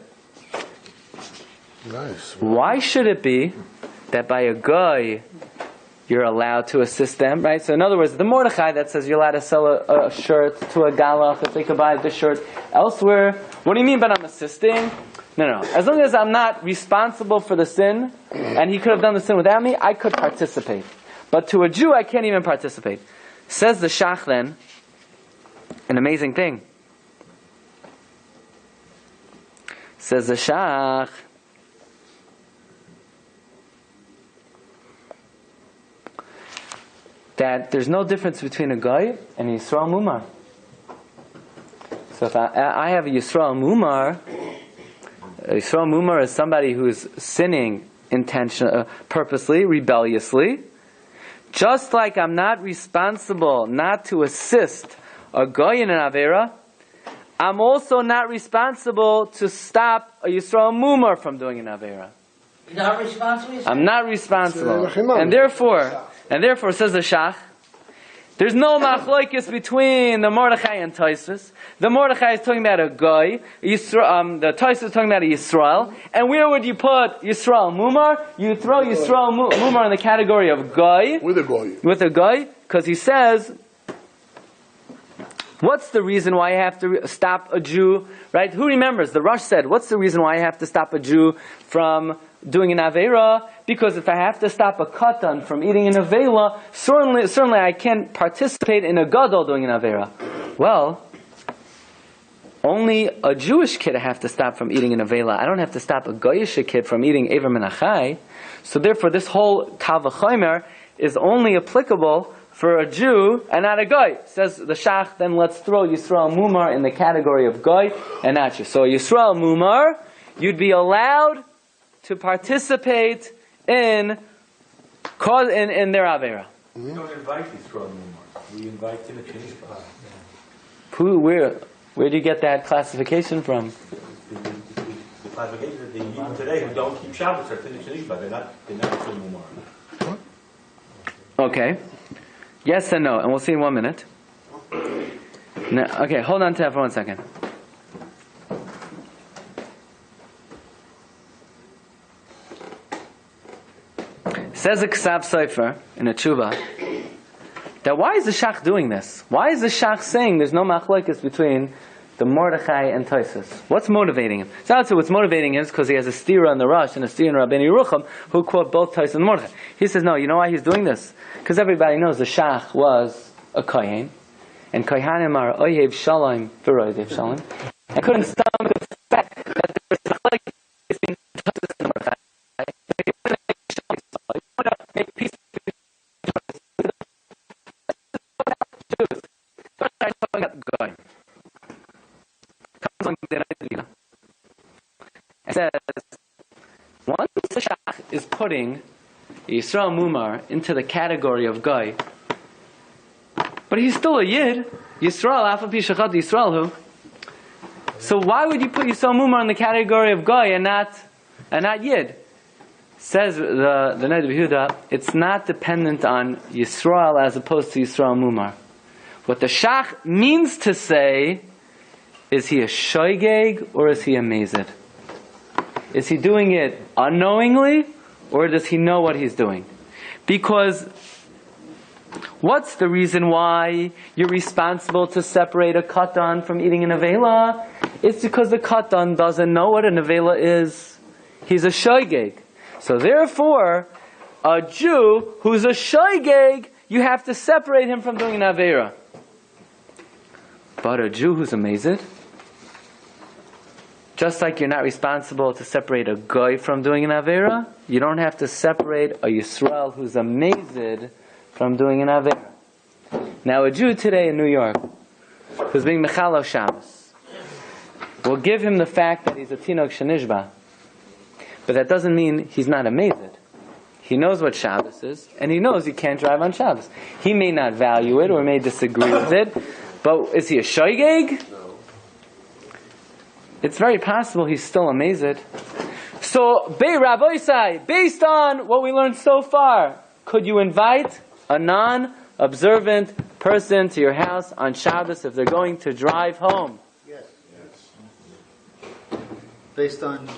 Nice. Why should it be that by a guy you're allowed to assist them, right? So in other words, the Mordechai that says you're allowed to sell a shirt to a galach if they could buy the shirt elsewhere. What do you mean by I'm assisting? No. As long as I'm not responsible for the sin, and he could have done the sin without me, I could participate. But to a Jew, I can't even participate. Says the Shach then, an amazing thing. Says the Shach, that there's no difference between a guy and a Yisrael Mumar. So if I have a Yisrael Mumar is somebody who's sinning purposely, rebelliously. Just like I'm not responsible not to assist a guy in an Avera, I'm also not responsible to stop a Yisrael Mumar from doing an Avera. You're not responsible? I'm not responsible. And therefore, says the Shach, there's no machlokes between the Mordechai and Tosfos. The Mordechai is talking about a guy, the Tosfos is talking about a Yisrael. And where would you put Yisrael Mumar? You throw Yisrael Mumar in the category of guy. With a guy, because he says, what's the reason why I have to stop a Jew, right? Who remembers? The Rosh said, what's the reason why I have to stop a Jew from doing an Aveira? Because if I have to stop a Katan from eating an Aveira, certainly I can't participate in a Gadol doing an Aveira. Well, only a Jewish kid I have to stop from eating an Aveira. I don't have to stop a Goyish kid from eating Ever Menachai. So therefore this whole Kal V'chomer is only applicable for a Jew and not a guy. Says the Shach, then let's throw Yisrael Mumar in the category of guy and not Jew. So Yisrael Mumar, you'd be allowed to participate in their Avera. We don't invite Yisrael Mumar. We invite him to finish Where do you get that classification from? the classification that they use today who don't keep Shabbat are finished Nishba. They're not Yisrael Mumar. Okay. Yes and no, and we'll see in 1 minute. No, okay, hold on to that for 1 second. Says a Ksav Sofer in a tshuva that why is the Shach doing this? Why is the Shach saying there's no machlokes between the Mordechai and Tosfos? What's motivating him? So what's motivating him is because he has a stira in the Rosh and a stira in Rabbeinu Yerucham who quote both Tosfos and Mordechai. He says, no, you know why he's doing this? Because everybody knows the Shach was a Kohen, and Kohanim are Oyev Shalom v'Roidev Shalom. I couldn't stomach the fact that there was a machlokes between Tosfos and Mordechai. Make peace between it says once the Shach is putting Yisrael Mumar into the category of Goy, but he's still a Yid, Yisrael Afa Pi Shachat Yisrael who. So why would you put Yisrael Mumar in the category of Goy and not Yid? Says the Rabbi Yehuda, it's not dependent on Yisrael as opposed to Yisrael Mumar. What the Shach means to say, is he a shoygeg or is he a mazid? Is he doing it unknowingly or does he know what he's doing? Because what's the reason why you're responsible to separate a katan from eating an avela? It's because the katan doesn't know what an avela is. He's a shoygeg. So therefore, a Jew who's a shoygeg, you have to separate him from doing an avera. But a Jew who's a mazid, just like you're not responsible to separate a goy from doing an avera, you don't have to separate a Yisrael who's a mazid from doing an avera. Now a Jew today in New York who's being mechalo Shabbos, we'll give him the fact that he's a tinok shenishba. But that doesn't mean he's not a mazid. He knows what Shabbos is, and he knows he can't drive on Shabbos. He may not value it or may disagree with it, but is he a shoygeg? No. It's very possible he's still a mazid. So, based on what we learned so far, could you invite a non-observant person to your house on Shabbos if they're going to drive home? Yes. Based on...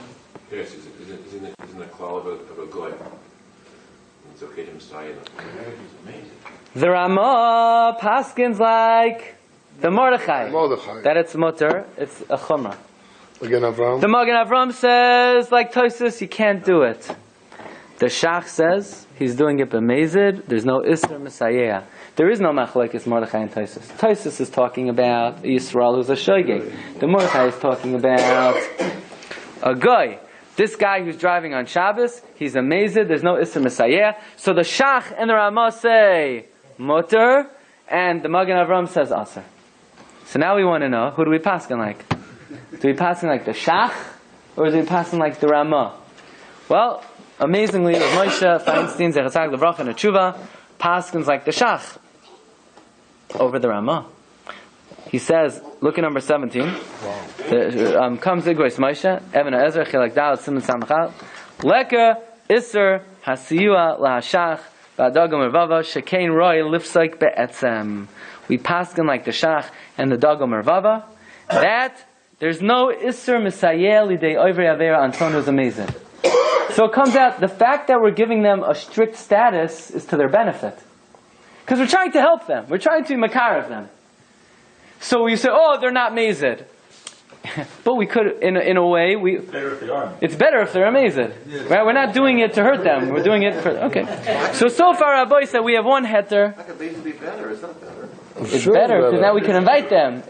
Yes, isn't the klal of a goy? It's okay to messiah them. The Ramah paskins like the Mordechai. That it's mutter, it's a chumrah. Again, Avram. The Magen Avram says, like Tosfos, you can't do it. The Shach says he's doing it b'mezid. There's no Isra Messiah. There is no machlokes Mordechai and Tosfos. Tosfos is talking about Yisrael who's a shoygeg. The Mordechai is talking about a guy. This guy who's driving on Shabbos, he's a mazid, there's no Isra Messiah. So the Shach and the Ramah say mutter, and the Magen Avram says aser. So now we want to know, who do we paskin like? Do we paskin like the Shach, or do we paskin like the Ramah? Well, amazingly, with Moshe Feinstein, Zechatzak Levracha, and a Tshuva, paskins like the Shach over the Ramah. He says, look at number 17. Wow. Comes Igros Moshe, Even Ezra, Chilak Dal, Simon Samachal, Lecha, Isser, Hasiyua, Lahashach, Ba'adagam Mervava, Shekain Roy, Lifsaik Be'etzem. We paskin like the Shach and the Dagam Mervava, that there's no Isser Misayel Lidei Oivri Avera Anton who's amazing. So it comes out, the fact that we're giving them a strict status is to their benefit. Because we're trying to help them. We're trying to makar of them. So you say, oh, they're not mazid. But we could, in a way, better if they are. It's better if they're amazed. Right? We're not doing it to hurt them. We're doing it for... Okay. So far, Rabbi said we have one heter. How could mazid be better? It's not better. It's better, because now we can invite them.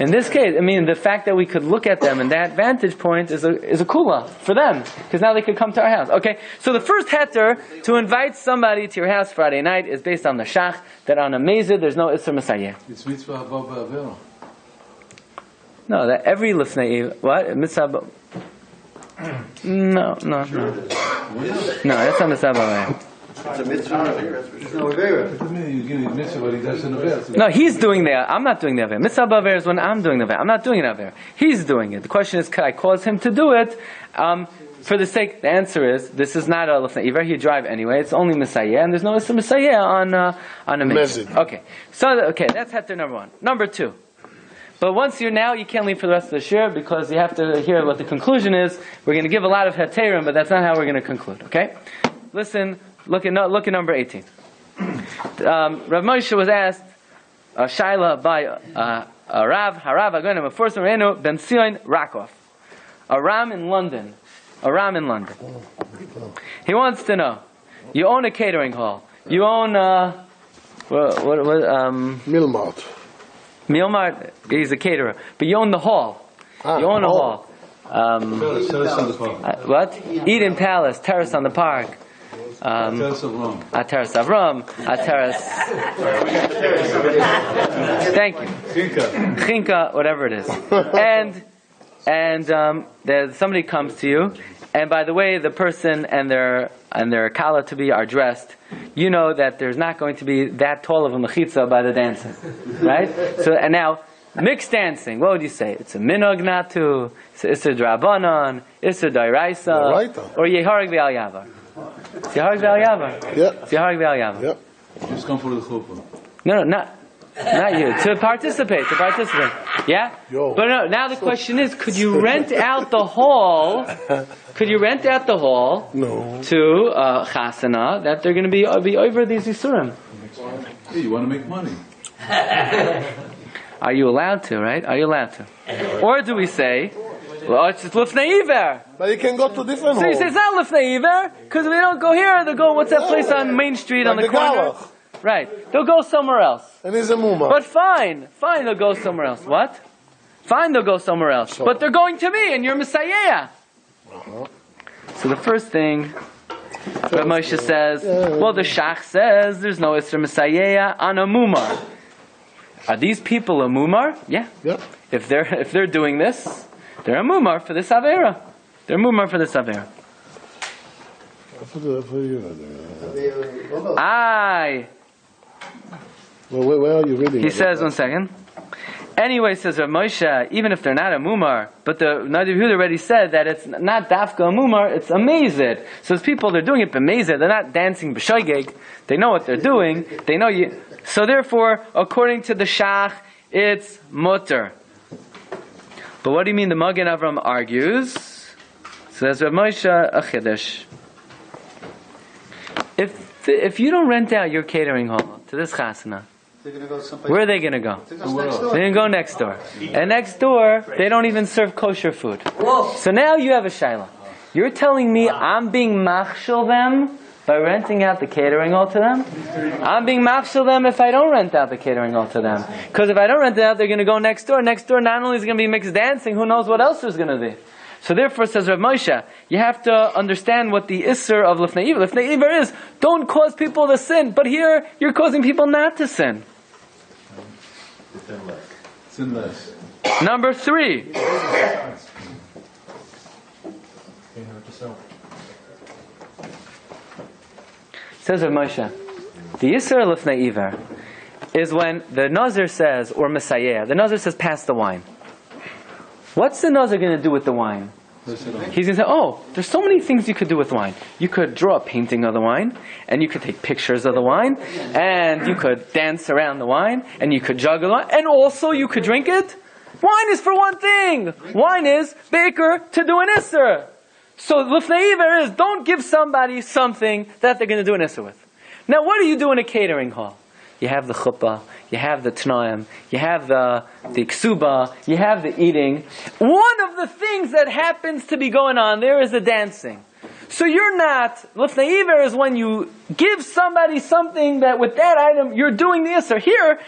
In this case, I mean, the fact that we could look at them and that vantage point is a kula for them, because now they could come to our house. Okay, so the first heter to invite somebody to your house Friday night is based on the Shach, that on a mazid there's no Isser Messiah. It's mitzvah above avera. No, that every lifnei, what? Mitzvah. No, that's not mitzvah. It's a mitzvah. No, he's doing the. I'm not doing the aver. Mitzvah aver is when I'm doing the aver. I'm not doing an aver. He's doing it. The question is, could I cause him to do it? for the sake, the answer is, this is not a Lefnei Iver, you drive anyway, it's only Messiah, and there's no Messiah on a Mezid. Okay, that's Heter number 1. Number 2. But once you can't leave for the rest of the Shiur, because you have to hear what the conclusion is. We're going to give a lot of Heterim, but that's not how we're going to conclude, okay? Listen, look at number 18. Rav Moshe was asked, Shaila by Rav Agonim Mefursim Reinu Ben Sion Rakov, a Ram in London. He wants to know, you own a catering hall. You own Mealmart, he's a caterer. But you own the hall. You own a hall. What? Eden Palace, Terrace on the Park. Terrace of Rome. Terrace of Rome. Terrace. Thank you. Chinka, whatever it is. And somebody comes to you, and by the way, the person and their kala to be are dressed, you know that there's not going to be that tall of a mechitza by the dancing, right? So, and now mixed dancing. What would you say? It's a minog natu, it's a drabanan, it's a dairaisa, or yeharag v'al yavar. It's yeharag v'al yavar. Yeah. It's yeharag v'al yavar. Yeah. Just come for the chuppah. No, not you. To participate. Yeah? Yo. But no, now the question is, could you rent out the hall? Could you rent out the hall to chasana that they're going to be over these Yisurim? Hey, you want to make money. Are you allowed to, right? Are you allowed to? Or do we say, well, it's Lefnei Iver? But you can go to different halls. So you say it's not Lefnei Iver, because we don't go here, they'll go, what's that place on Main Street on the corner? Right. They'll go somewhere else. And he's a mumma. But fine, they'll go somewhere else. What? Fine, they'll go somewhere else. So, but they're going to me, and you're Messiah. So the first thing, Rav Moshe says, well, the Shach says there's no Isra Messiah on a mumar. Are these people a mumar? Yeah. If they're doing this, they're a mumar for this avera. They're a mumar for this avera. Where are you reading? He says, one second. Anyway, says Rav Moshe, even if they're not a mumar, but the Rabbi Yehuda already said that it's not dafka a mumar, it's a mazid. So those people, they're doing it b'mazid, they're not dancing b'shoigeg, they know what they're doing, they know you. So therefore, according to the Shach, it's mutter. But what do you mean the Magen Avram argues? Says Rav Moshe, a chiddush. If you don't rent out your catering hall to this chasana, where are they going to go? They're going to go next door. And next door, they don't even serve kosher food. So now you have a shaila. You're telling me I'm being machshel them by renting out the catering hall to them? I'm being machshel them if I don't rent out the catering hall to them. Because if I don't rent it out, they're going to go next door. Next door not only is going to be mixed dancing, who knows what else there's going to be. So therefore, says Rav Moshe, you have to understand what the Isser of Lefnei Iver. Lefnei Iver is, don't cause people to sin. But here, you're causing people not to sin. Sinless. Number 3. Says Rav Moshe, the Isser of Lefnei Iver is when the Nazir says, or Messiah, the Nazir says, pass the wine. What's the Nazir going to do with the wine? He's going to say, there's so many things you could do with wine. You could draw a painting of the wine, and you could take pictures of the wine, and you could dance around the wine, and you could juggle it, and also you could drink it. Wine is for one thing. Wine is baker to do an Isser. So Lefnei Iver is, don't give somebody something that they're going to do an Isser with. Now what do you do in a catering hall? You have the chuppah, you have the tnaim, you have the ksuba, you have the eating. One of the things that happens to be going on there is the dancing. So you're not, Lefnei Iver is when you give somebody something that with that item you're doing the Isser. Here,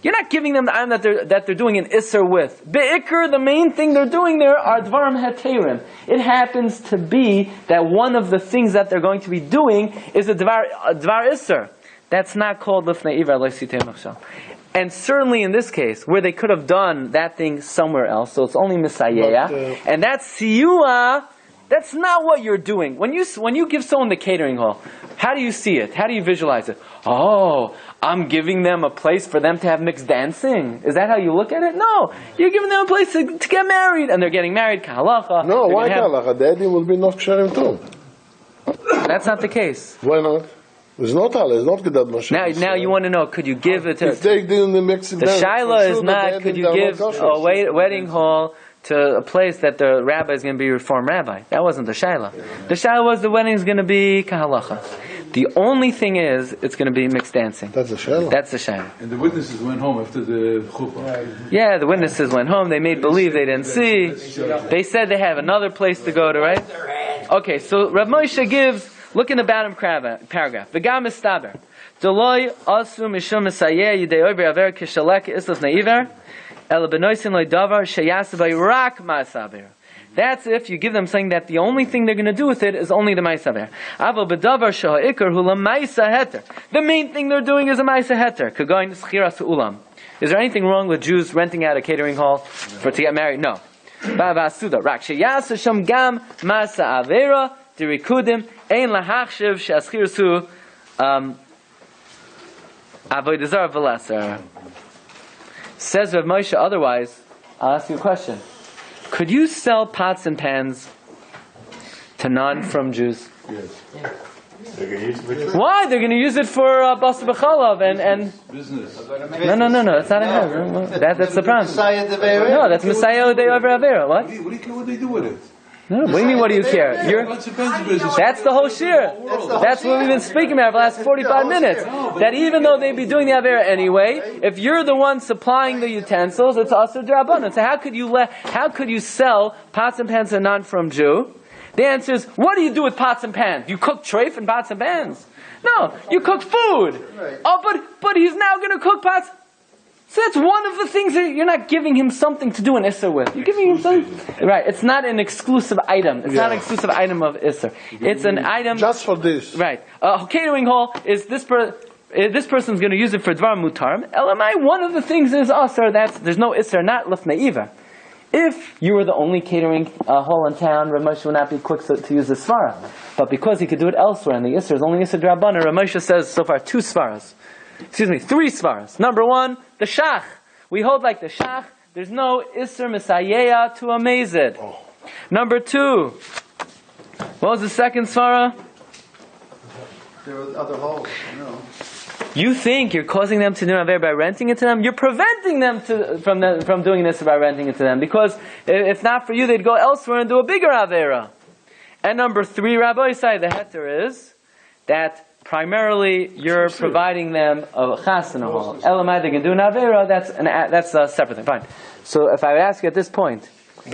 you're not giving them the item that they're doing an Isser with. Be'ikr, the main thing they're doing there are dvarim heterim. It happens to be that one of the things that they're going to be doing is a dvar Isser. That's not called Lefnei Iver Leisitei Machshel. And certainly in this case, where they could have done that thing somewhere else, so it's only Messiah, and that's Siyua, that's not what you're doing. When you give someone the catering hall, How do you see it? How do you visualize it? Oh, I'm giving them a place for them to have mixed dancing. Is that how you look at it? No. You're giving them a place to get married. And they're getting married. Halacha. No, why halacha? The Edim will be not ksherim too. That's not the case. Why not? It's not halal. It's not Gedat Moshe. Now you want to know, could you give it to... If they didn't mix it the shaila is not, could you give a wedding hall to a place that the rabbi is going to be a reformed rabbi? That wasn't the shaila. The shaila was the wedding is going to be kahalacha. The only thing is, it's going to be mixed dancing. That's the shaila. That's the shaila. And the witnesses went home after the chuppah. Yeah, the witnesses went home. They made believe they didn't see. They said they have another place to go to, right? Okay, so Rav Moshe gives... Look in the bottom paragraph. V'gam mistaber. Deloy asu mishum mesayeh yidei oiver aver kishalek islas neiver el benoisin loy davar sheyas rak ma'asaber. That's if you give them something that the only thing they're going to do with it is only the ma'asaber. Avo b'davar sheha'ikar hu la'ma'isa heter. The main thing they're doing is a ma'isa heter. Kagoin s'chiras ulam. Is there anything wrong with Jews renting out a catering hall to get married? No. Ba'vasuda rak sheyas sham gam ma'asa avera dirikudim. Ein lahachshiv she'aschirsu avodah zarah v'leser. Says Rav Moshe otherwise, I'll ask you a question. Could you sell pots and pans to non-from Jews? Yes. Why? They're going to use it for basa b'chalav and business. No. It's not a head. That's the problem. Messiah No, that's Messiah de over Avera. What? What do you care what they do with it? No, what do you mean, what do you care? That's the whole shiur. That's what we've been speaking about for the last 45 minutes. That even though they'd be doing the Avera anyway, if you're the one supplying the utensils, it's also drabbanan. So how could you sell pots and pans to a non-from Jew? The answer is, what do you do with pots and pans? You cook treif and pots and pans? No, you cook food. Oh, but he's now going to cook pots. So that's one of the things that you're not giving him something to do an Isser with. You're giving him something. Right, it's not an exclusive item. It's not an exclusive item of Isser. It's an item... Just for this. Right. A catering hall is this person's going to use it for Dvar Mutar. LMI, one of the things is Asr, there's no Isser, not Lefnei Iver. If you were the only catering hall in town, Rav Moshe would not be quick to use the Svara. But because he could do it elsewhere, and the Isser is only Isser Drabana, Rav Moshe says so far 3 Svaras. Number 1, the Shach. We hold like the Shach, there's no Isser Misayeya to amaze it. Number 2, what was the second Svara? There were other holes, You think you're causing them to do Avera by renting it to them? You're preventing them from doing this by renting it to them. Because if not for you, they'd go elsewhere and do a bigger Avera. And number 3, Rabbi Isai, the heter is that primarily you're providing them a chasana hall. Elamai, they can do an Avera, that's a separate thing. Fine. So if I would ask you at this point,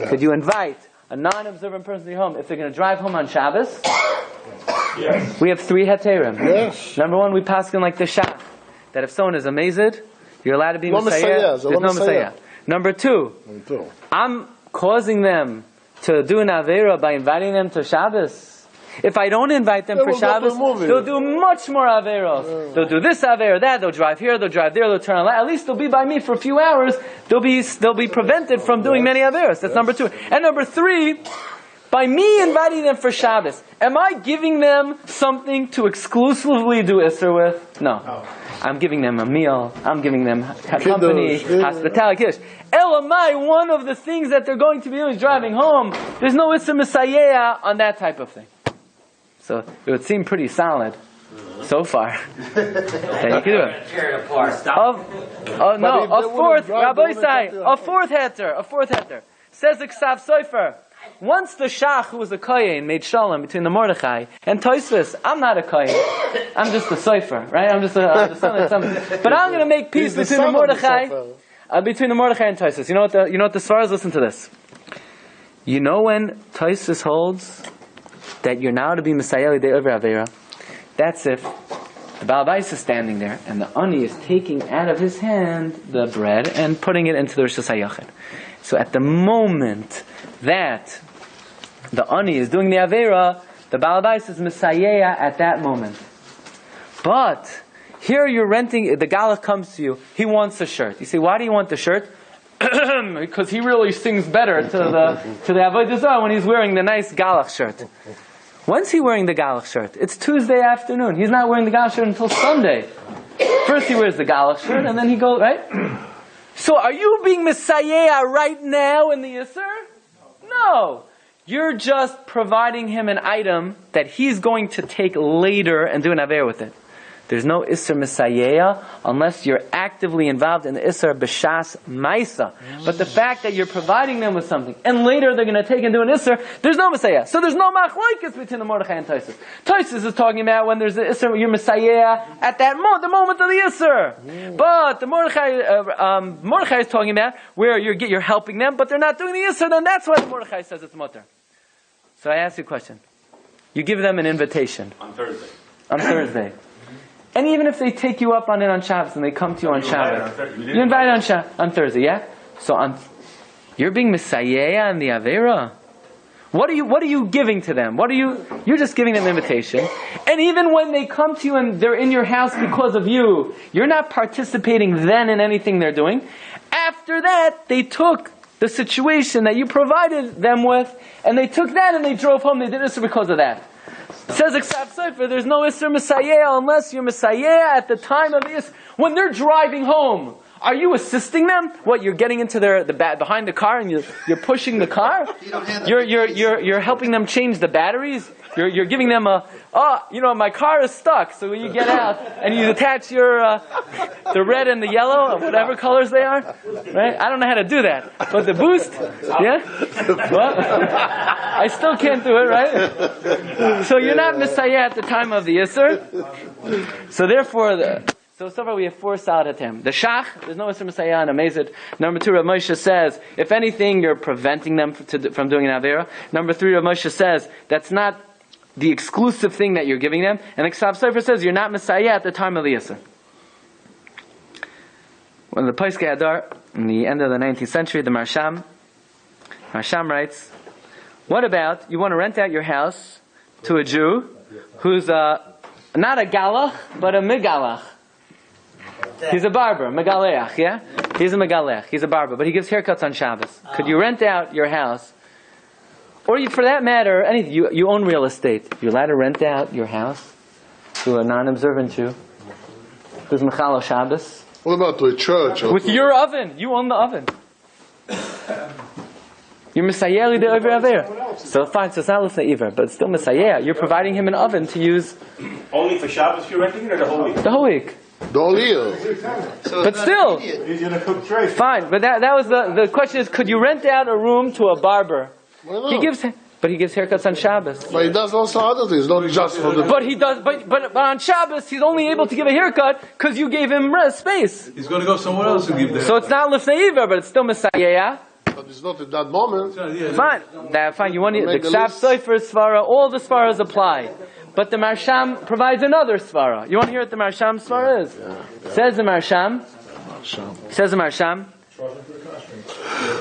could you invite a non-observant person to your home if they're going to drive home on Shabbos? Yes. We have 3 heterim. Yes. Number 1, we paskin like the Shach, that if someone is amazed, you're allowed to be Messiah. There's no Messiah. Number 2, I'm causing them to do an Avera by inviting them to Shabbos. If I don't invite them for Shabbos, they'll do much more Averos. They'll do this Avera, that. They'll drive here, they'll drive there, they'll turn on. At least they'll be by me for a few hours. They'll be prevented from doing many Averos. That's number 2. And number 3, by me inviting them for Shabbos, am I giving them something to exclusively do Isser with? No. I'm giving them a meal. I'm giving them company, hospitality. Elamai, one of the things that they're going to be doing is driving home. There's no Isser Messiah on that type of thing. So it would seem pretty solid so far. That you can do it. Tear it apart. A fourth heter. Says the Ksav Sofer. Once the Shach, who was a Kohen, made Shalom between the Mordechai and Tosfos, I'm not a Kohen. I'm just a Sofer, right? I'm the son of something. But I'm going to make peace between the Mordechai and Tosfos. You know what the Svaras? Listen to this. You know when Tosfos holds that you're now to be Messiah de over Avera, that's if the Baal Bais is standing there and the Ani is taking out of his hand the bread and putting it into the Rosh Hashanah. So at the moment that the Ani is doing the Avera, the Baal Bais is Messiah at that moment. But here you're renting, the Galach comes to you, he wants a shirt. You say, why do you want the shirt? Because he really sings better to the Avodah Zarah when he's wearing the nice Galach shirt. When's he wearing the galach shirt? It's Tuesday afternoon. He's not wearing the galach shirt until Sunday. First he wears the galach shirt, and then he goes, right? So are you being Messiah right now in the Yisr? No. You're just providing him an item that he's going to take later and do an aver with it. There's no Isser Messiah unless you're actively involved in the Isser B'Shas Maisa. But the fact that you're providing them with something, and later they're going to take and do an Isser, there's no Messiah. So there's no Machlokes between the Mordechai and Tosfos. Tosfos is talking about when there's the Isser, you're Messiah at that moment, the moment of the Isser. But the Mordechai is talking about where you're helping them, but they're not doing the Isser, then that's why the Mordechai says it's mutter. So I ask you a question. You give them an invitation. On Thursday. On Thursday. And even if they take you up on it on Shabbos and they come to you on Shabbos, you invite on Thursday, yeah? So you're being Messiah in the Avera. What are you giving to them? You're just giving them an invitation. And even when they come to you and they're in your house because of you, you're not participating then in anything they're doing. After that, they took the situation that you provided them with, and they took that and they drove home. They did this because of that. Says Iksav Sefer, there's no Isser Messiah unless you're Messiah at the time of the Isser. When they're driving home, are you assisting them? What, you're getting into behind the car and you're pushing the car? You're helping them change the batteries? You're giving them my car is stuck. So when you get out and you attach the red and the yellow, or whatever colors they are, right? I don't know how to do that. But the boost, yeah? Well, I still can't do it, right? So you're not Messiah at the time of the Yisr. So therefore, so far we have 4 solid atem. The Shach, there's no Isser Messiah and Amazed. Number 2, Rav Moshe says, if anything, you're preventing them from doing an Avera. Number 3, Rav Moshe says, that's not the exclusive thing that you're giving them. And the Ksav Sefer says, you're not Messiah at the time of the Yisr. When the Paiskei Adar, in the end of the 19th century, the Marsham writes, what about, you want to rent out your house to a Jew who's not a Galach, but a Megalach. He's a barber, Megaleach, yeah? He's a Megaleach, he's a barber, but he gives haircuts on Shabbos. Could you rent out your house? Or for that matter, anything, you own real estate. You're allowed to rent out your house to a non-observant Jew who's Mechalo Shabbos. What about to a church? With your oven. You own the oven. You're Messiah de over there. So fine, so it's not Lefnei Iver, but it's still Messiah. You're providing him an oven to use. Only for Shabbos you're renting it, or the whole week? The whole week. The whole year. But still, fine. But that was the question is, could you rent out a room to a barber? He gives haircuts on Shabbos. But he does also other things, not just for the. But he does. But on Shabbos, he's only able to give a haircut because you gave him space. He's going to go somewhere else and give the. So it's not Lefnei Iver, but it's still Messiah. But it's not at that moment. Fine. You want the Ksav Sefer Svara. All the Svaras apply. But the Marsham provides another Svara. You want to hear what the Marsham Svara is? Says the Marsham.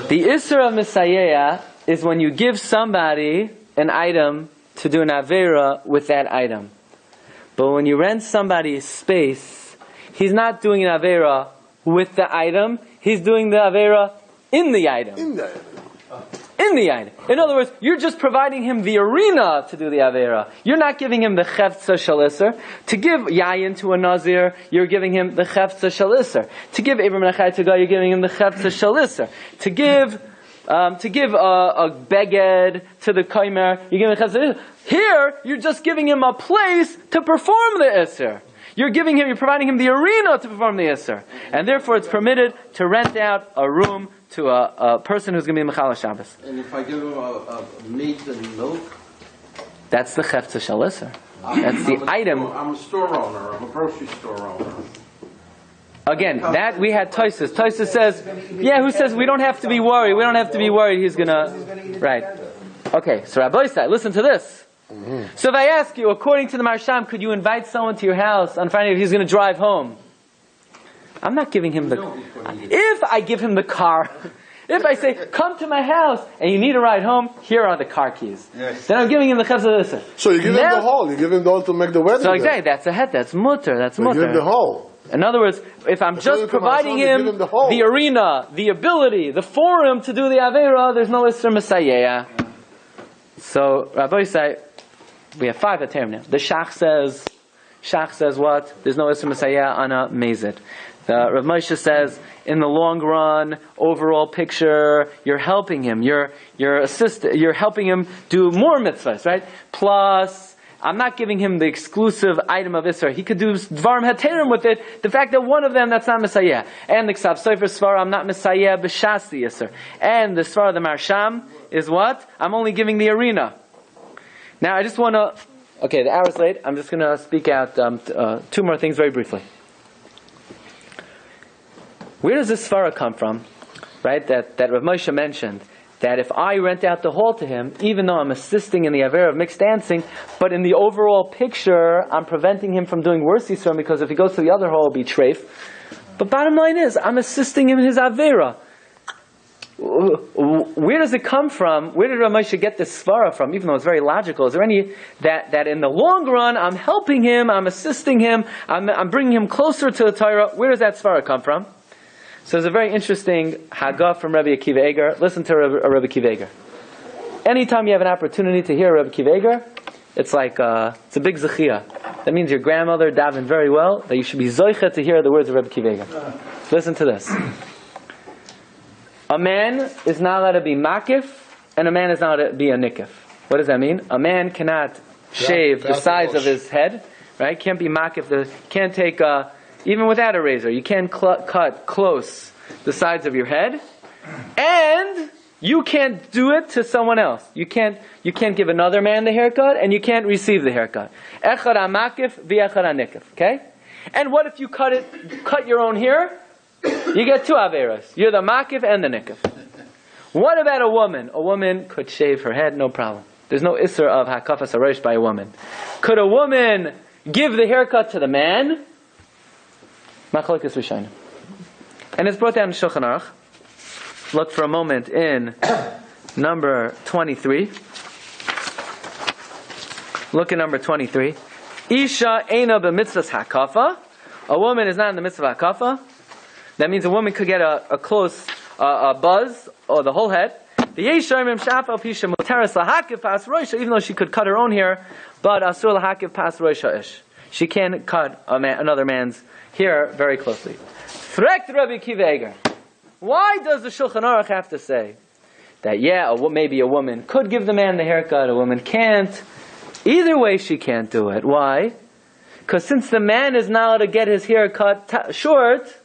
The Isser of Messiah is when you give somebody an item to do an Avera with that item. But when you rent somebody space, he's not doing an Avera with the item, he's doing the Avera in the item. In the item. In other words, you're just providing him the arena to do the Avera. You're not giving him the Chefza Shalisser. To give Yayin to a Nazir, you're giving him the Chefza Shalisser. To give Abram Nechai to go, you're giving him the Chefza Shalisser. To give a beged to the Kaimer, you're giving the Chefza Shalisser. Here, you're just giving him a place to perform the Isser. You're providing him the arena to perform the Isser. And therefore it's permitted to rent out a room to a person who's going to be Mechala Shabbos. And if I give him a meat and milk? That's the Chefza Shalisser. That's the item. I'm a store owner. I'm a grocery store owner. Again, that we had Tosfos. Tosfos says, who says we don't have to be worried. We don't have to be worried he's going to... Right. Okay, so Rabbi Glatstein, listen to this. Mm-hmm. So if I ask you, according to the Marsham, could you invite someone to your house on Friday if he's going to drive home? I'm not giving him the... If I give him the car, if I say, come to my house and you need a ride home, here are the car keys. Yes. Then I'm giving him the Chefza. So you give him the hall. You give him the hall to make the wedding. So exactly, that's a het. That's mutter. That's mutter. You give him the hall. In other words, if I'm just providing him the arena, the ability, the forum to do the Avera, there's no Isser Messiah. So Rabbi say, we have 5 Heterim now. The Shach says what? There's no Isra Messiah on a Mazid. The Rav Moshe says, in the long run, overall picture, you're helping him. You're helping him do more mitzvahs, right? Plus, I'm not giving him the exclusive item of Isra. He could do Dvarim Heterim with it. The fact that one of them, that's not Messiah. And the Ksav Sofer Svar, I'm not Messiah b'shas the Isra. And the Svar of the Marsham is what? I'm only giving the arena. Now, I just want to... Okay, the hour's late. I'm just going to speak out 2 more things very briefly. Where does this svara come from? Right, that Rav Moshe mentioned, that if I rent out the hall to him, even though I'm assisting in the Avera of mixed dancing, but in the overall picture, I'm preventing him from doing worse Yisrael, because if he goes to the other hall, it'll be treif. But bottom line is, I'm assisting him in his Avera. Where does it come from? Where did Rav Moshe get this svara from? Even though it's very logical, is there any that in the long run I'm helping him, I'm assisting him, I'm bringing him closer to the Torah? Where does that svara come from? So there's a very interesting Hagah from Rabbi Akiva Eger. Listen to Rabbi Akiva Eger. Anytime you have an opportunity to hear Rabbi Akiva Eger, it's like it's a big zechiyah. That means your grandmother davened very well, that you should be zoichet to hear the words of Rabbi Akiva Eger. Listen to this. A man is not allowed to be makif, and a man is not allowed to be a nikif. What does that mean? A man cannot shave the sides of his head, right? Can't be makif. Can't take even without a razor. You can't cut close the sides of your head, and you can't do it to someone else. You can't give another man the haircut, and you can't receive the haircut. Echad makif v'echad nikif. Okay? And what if you cut your own hair? You get 2 averas. You're the makif and the nikif. What about a woman? A woman could shave her head, no problem. There's no isser of hakafas harosh by a woman. Could a woman give the haircut to the man? Machlokes Rishonim. And it's brought down in Shulchan Aruch. Look for a moment in number 23. Look at number 23. Isha eina b'mitzvahs hakafa. A woman is not in the mitzvah of hakafa. That means a woman could get a close buzz, or the whole head. Even though she could cut her own hair, but asur lahakiv pas roisha ish. She can't cut another man's hair very closely. Why does the Shulchan Aruch have to say that, maybe a woman could give the man the haircut, a woman can't? Either way, she can't do it. Why? Because since the man is not allowed to get his hair cut short,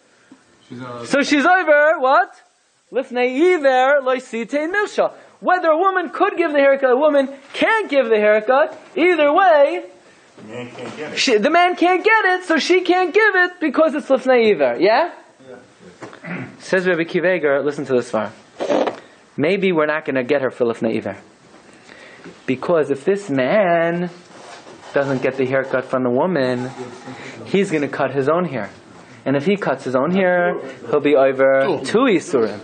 so she's over what? Lifnei iver loisitein milsha. Whether a woman could give the haircut, a woman can't give the haircut. Either way, the man can't get it, so she can't give it because it's lifnei iver. Yeah? Says Rabbi Akiva Eger, listen to this far. Maybe we're not going to get her for lifnei iver, because if this man doesn't get the haircut from the woman, he's going to cut his own hair. And if he cuts his own hair, he'll be over 2 Isurim.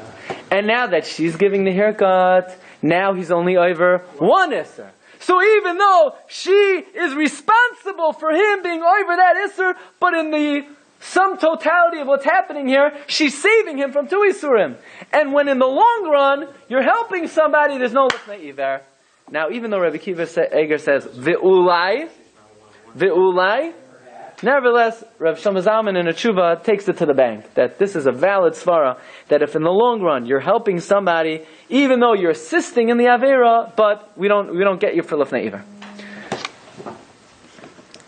And now that she's giving the haircut, now he's only over 1 Isur. So even though she is responsible for him being over that Isur, but in the sum totality of what's happening here, she's saving him from 2 Isurim. And when in the long run, you're helping somebody, there's no Lifnei Iver. Now even though Rabbi Akiva Eger says, Ve'ulai, nevertheless, Rav Shlomo Zalman in a tshuva takes it to the bank, that this is a valid svara, that if in the long run you're helping somebody, even though you're assisting in the avera, but we don't get you for lifnei iver.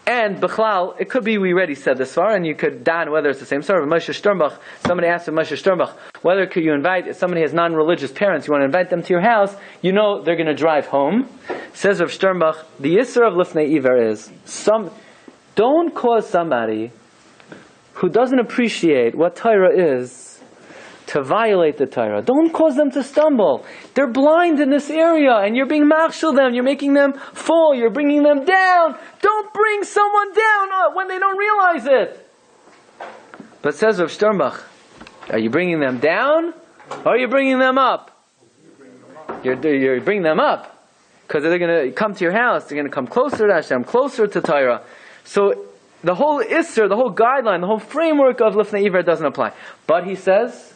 And Bechlal, it could be we already said this svara, and you could don whether it's the same svara. Moshe Sternbach, somebody asked Moshe Sternbach, whether could you invite, if somebody has non-religious parents, you want to invite them to your house, you know they're going to drive home. Says Rav Sternbach, the isser of lifnei iver is don't cause somebody who doesn't appreciate what Torah is to violate the Torah. Don't cause them to stumble. They're blind in this area, and you're being machshel them. You're making them fall. You're bringing them down. Don't bring someone down when they don't realize it. But says Rav Sternbach, are you bringing them down, or are you bringing them up? You're bringing them up, because they're going to come to your house. They're going to come closer to Hashem, closer to Torah. So the whole Isser, the whole guideline, the whole framework of Lifnei Iver doesn't apply. But he says,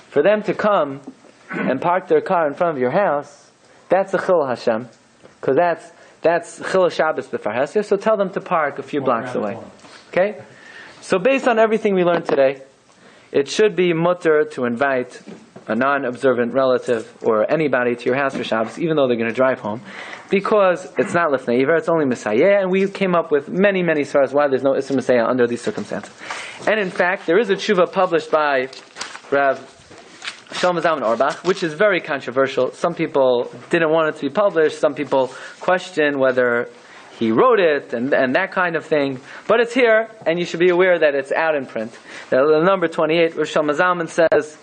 for them to come and park their car in front of your house, that's a Chil Hashem. Because That's Chil Shabbos b'Farhasya, so tell them to park a few blocks away. Okay? So based on everything we learned today, it should be mutter to invite a non-observant relative or anybody to your house for Shabbos, even though they're going to drive home, because it's not Lifnei Iver, it's only Messiah, and we came up with many, many svaras why there's no Isser Messiah under these circumstances. And in fact, there is a tshuva published by Rav Shlomo Zalman Auerbach, which is very controversial. Some people didn't want it to be published. Some people question whether he wrote it and that kind of thing. But it's here, and you should be aware that it's out in print. The number 28, Rav Shlomo Zalman says,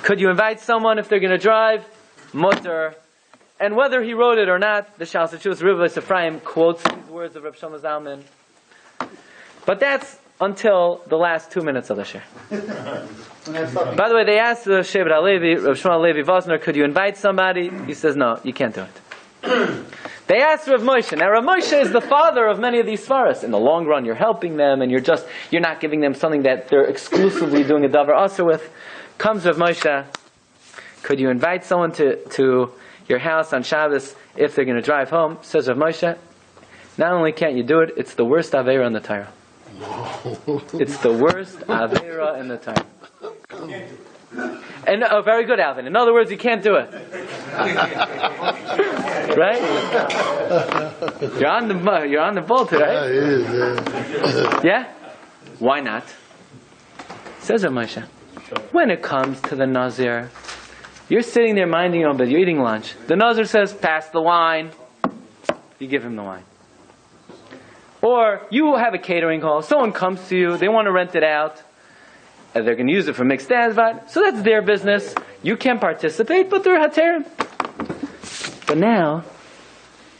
could you invite someone if they're going to drive? Mutter. And whether he wrote it or not, the Shal Sechus Riv Ephraim quotes these words of Rav Shlomo Zalman. But that's until the last 2 minutes of the shir. By the way, they asked the Shevet HaLevi, Rav Shmuel HaLevi Vosner, could you invite somebody? He says, no, you can't do it. They asked Rav Moshe. Now, Rav Moshe is the father of many of these svaras. In the long run, you're helping them, and you're not giving them something that they're exclusively doing a davar asur with. Comes Rav Moshe, could you invite someone to your house on Shabbos if they're going to drive home? Says Rav Moshe, not only can't you do it, it's the worst aveira in the Torah. It's the worst aveira in the Torah. And very good, Alvin. In other words, you can't do it. Right? You're on the ball today. Yeah? Why not? Says Rav Moshe, when it comes to the Nazir, you're sitting there minding your own business, you're eating lunch. The Nazir says, pass the wine. You give him the wine. Or you have a catering hall, someone comes to you, they want to rent it out, and they're going to use it for mixed asvad, so that's their business. You can participate, but they're haterim. But now,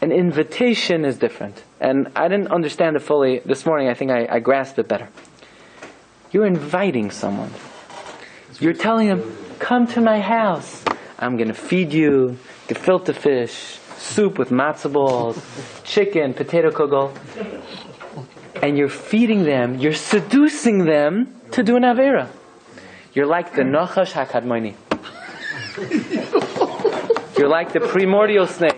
an invitation is different. And I didn't understand it fully this morning. I think I grasped it better. You're inviting someone. You're telling them, come to my house. I'm going to feed you gefilte fish, soup with matzah balls, chicken, potato kugel. And you're feeding them, you're seducing them to do an avera. You're like the Nachash HaKadmoni. You're like the primordial snake.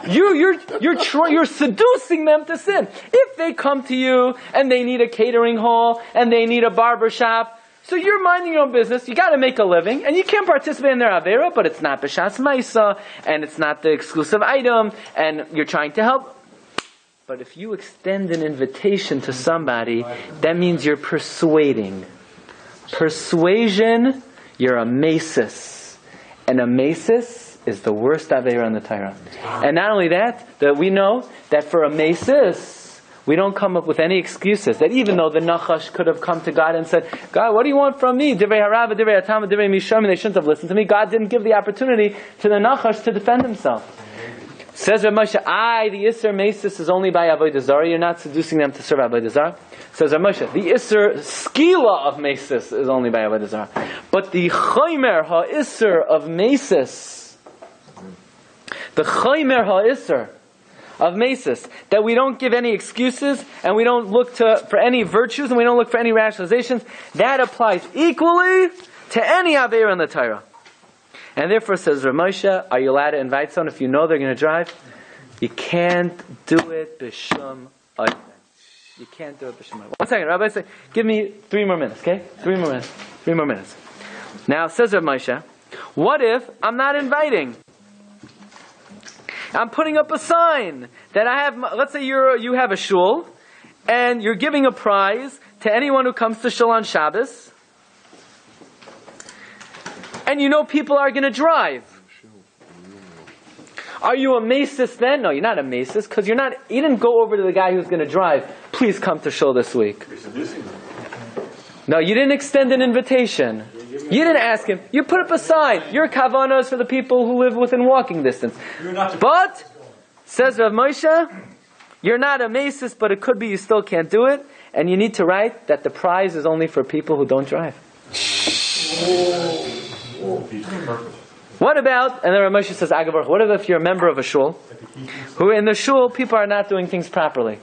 You're seducing them to sin. If they come to you and they need a catering hall and they need a barber shop, so you're minding your own business, you got to make a living, and you can't participate in their avera, but it's not b'shas ma'isa, and it's not the exclusive item, and you're trying to help. But if you extend an invitation to somebody, that means you're persuading. Persuasion, you're a mesis. And a mesis is the worst avera in the Torah. And not only that we know that for a mesis, we don't come up with any excuses. That even though the Nachash could have come to God and said, God, what do you want from me? Divrei Harava, Divrei Atama, Divrei Misham, and they shouldn't have listened to me. God didn't give the opportunity to the Nachash to defend himself. Says Rav Moshe, the Isser Mesis is only by Avodah Zarah. You're not seducing them to serve Avodah Zarah. Says Rav Moshe, the Isser Skila of Mesis is only by Avodah Zarah. But the Chomer HaIsser of Mesis, the Chomer HaIsser of Mesis, that we don't give any excuses and we don't look for any virtues and we don't look for any rationalizations, that applies equally to any Aveira in the Torah. And therefore, says Rav Moshe, are you allowed to invite someone if you know they're going to drive? You can't do it b'shum ayden. You can't do it b'shum ayden. 1 second, Rabbi, say, give me 3 more minutes, okay? 3 more minutes. 3 more minutes. Now, says Rav Moshe, what if I'm not inviting? I'm putting up a sign that I have, let's say you have a shul, and you're giving a prize to anyone who comes to shul on Shabbos, and you know people are going to drive. Are you a mesis then? No, you're not a mesis, because you didn't go over to the guy who's going to drive, please come to shul this week. No, you didn't extend an invitation. You didn't ask him. You put up a sign. Your kavanos for the people who live within walking distance. But, says Rav Moshe, you're not a mesis, but it could be you still can't do it, and you need to write that the prize is only for people who don't drive. What about, and then Rav Moshe says, Agavar, what if you're a member of a shul, who in the shul people are not doing things properly?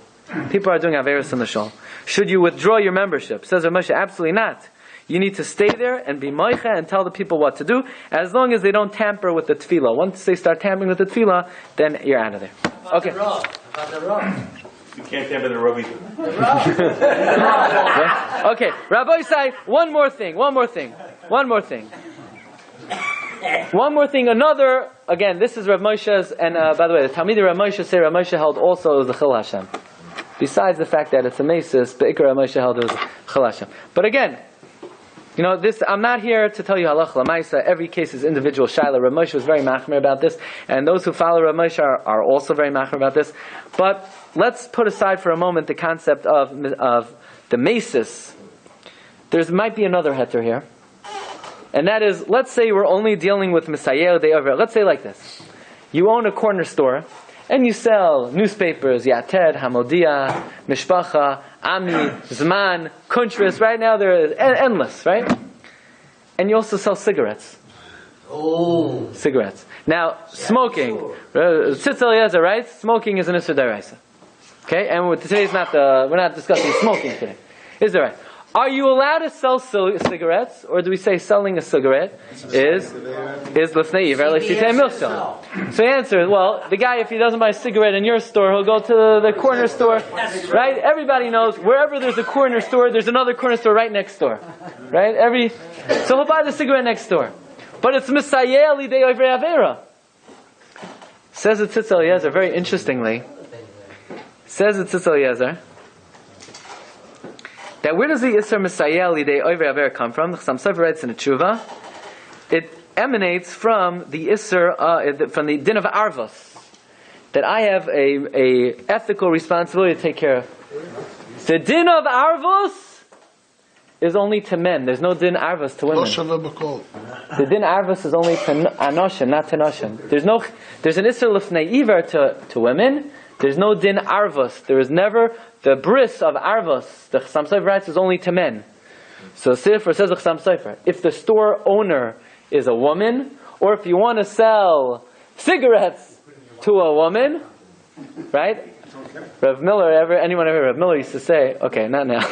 People are doing averos in the shul. Should you withdraw your membership? Says Rav Moshe, absolutely not. You need to stay there and be moicha and tell the people what to do, as long as they don't tamper with the tefillah. Once they start tampering with the tefillah, then you're out of there. Okay. About the rock. You can't tamper the Rabbi. Okay, Rabbi say one more thing. Another, again, this is Rav Moshe's, and by the way, the Talmidei Rav Moshe say Rav Moshe held also it was the Chil Hashem. Besides the fact that it's a mesis, but Ikar Rav Moshe held it was Chil Hashem. But again, you know, this, I'm not here to tell you halach l'maisa. Every case is individual. Shaila, Rav Moshe was very machmir about this, and those who follow Rav Moshe are also very machmir about this. But let's put aside for a moment the concept of the mesis. There might be another heter here, and that is, let's say we're only dealing with misayel de'over. Let's say like this: you own a corner store, and you sell newspapers, Yated, Hamodia, Mishpacha, Ami, Zman, Kuntris. Right now they're endless, right? And you also sell cigarettes. Oh. Cigarettes. Now, smoking. Tzitz Eliezer writes, smoking is an Isser D'Oraisa. Okay? And today's we're not discussing smoking today. Is that right? Are you allowed to sell cigarettes, or do we say selling a cigarette is l'fnei iver l'sitei milshel? So the answer is, well, the guy, if he doesn't buy a cigarette in your store, he'll go to the corner store, right? Everybody knows wherever there's a corner store, there's another corner store right next door, right? So he'll buy the cigarette next door, but it's misayeh lidei ovrei avera. Says the Tzitz Eliezer very interestingly. That where does the Isser Misayel Lidei Oivei Aver come from? The Chassam Sofer writes in a tshuva. It emanates from the Isser, from the din of Arvos. That I have a ethical responsibility to take care of. The din of Arvos is only to men. There's no din Arvos to women. The din Arvos is only to Anoshim, not to Noshim. There's an Isser Lefnei Iver to women. There's no din Arvos. There is never the bris of Arvos. The Chassam Sofer writes is only to men. So Sefer says the Chassam Sofer, if the store owner is a woman, or if you want to sell cigarettes to a woman, right? Rav Miller, anyone ever Rav Miller used to say, okay, not now,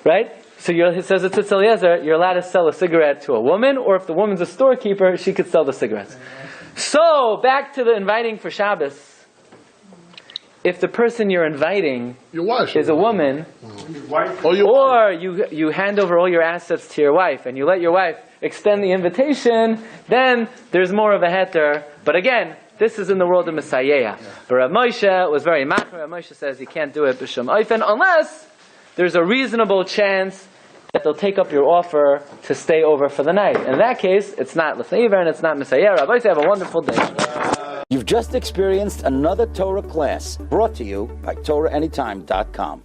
right? So it says to Tzitz Eliezer, you're allowed to sell a cigarette to a woman, or if the woman's a storekeeper, she could sell the cigarettes. So back to the inviting for Shabbos. If the person you're inviting is a woman, or you hand over all your assets to your wife, and you let your wife extend the invitation, then there's more of a heter. But again, this is in the world of Messiah. But Rav Moshe was very machmir. Rav Moshe says you can't do it b'shum oifen unless there's a reasonable chance that they'll take up your offer to stay over for the night. In that case, it's not l'fnei iver and it's not Messiah. Rabbi say have a wonderful day. You've just experienced another Torah class brought to you by TorahAnytime.com.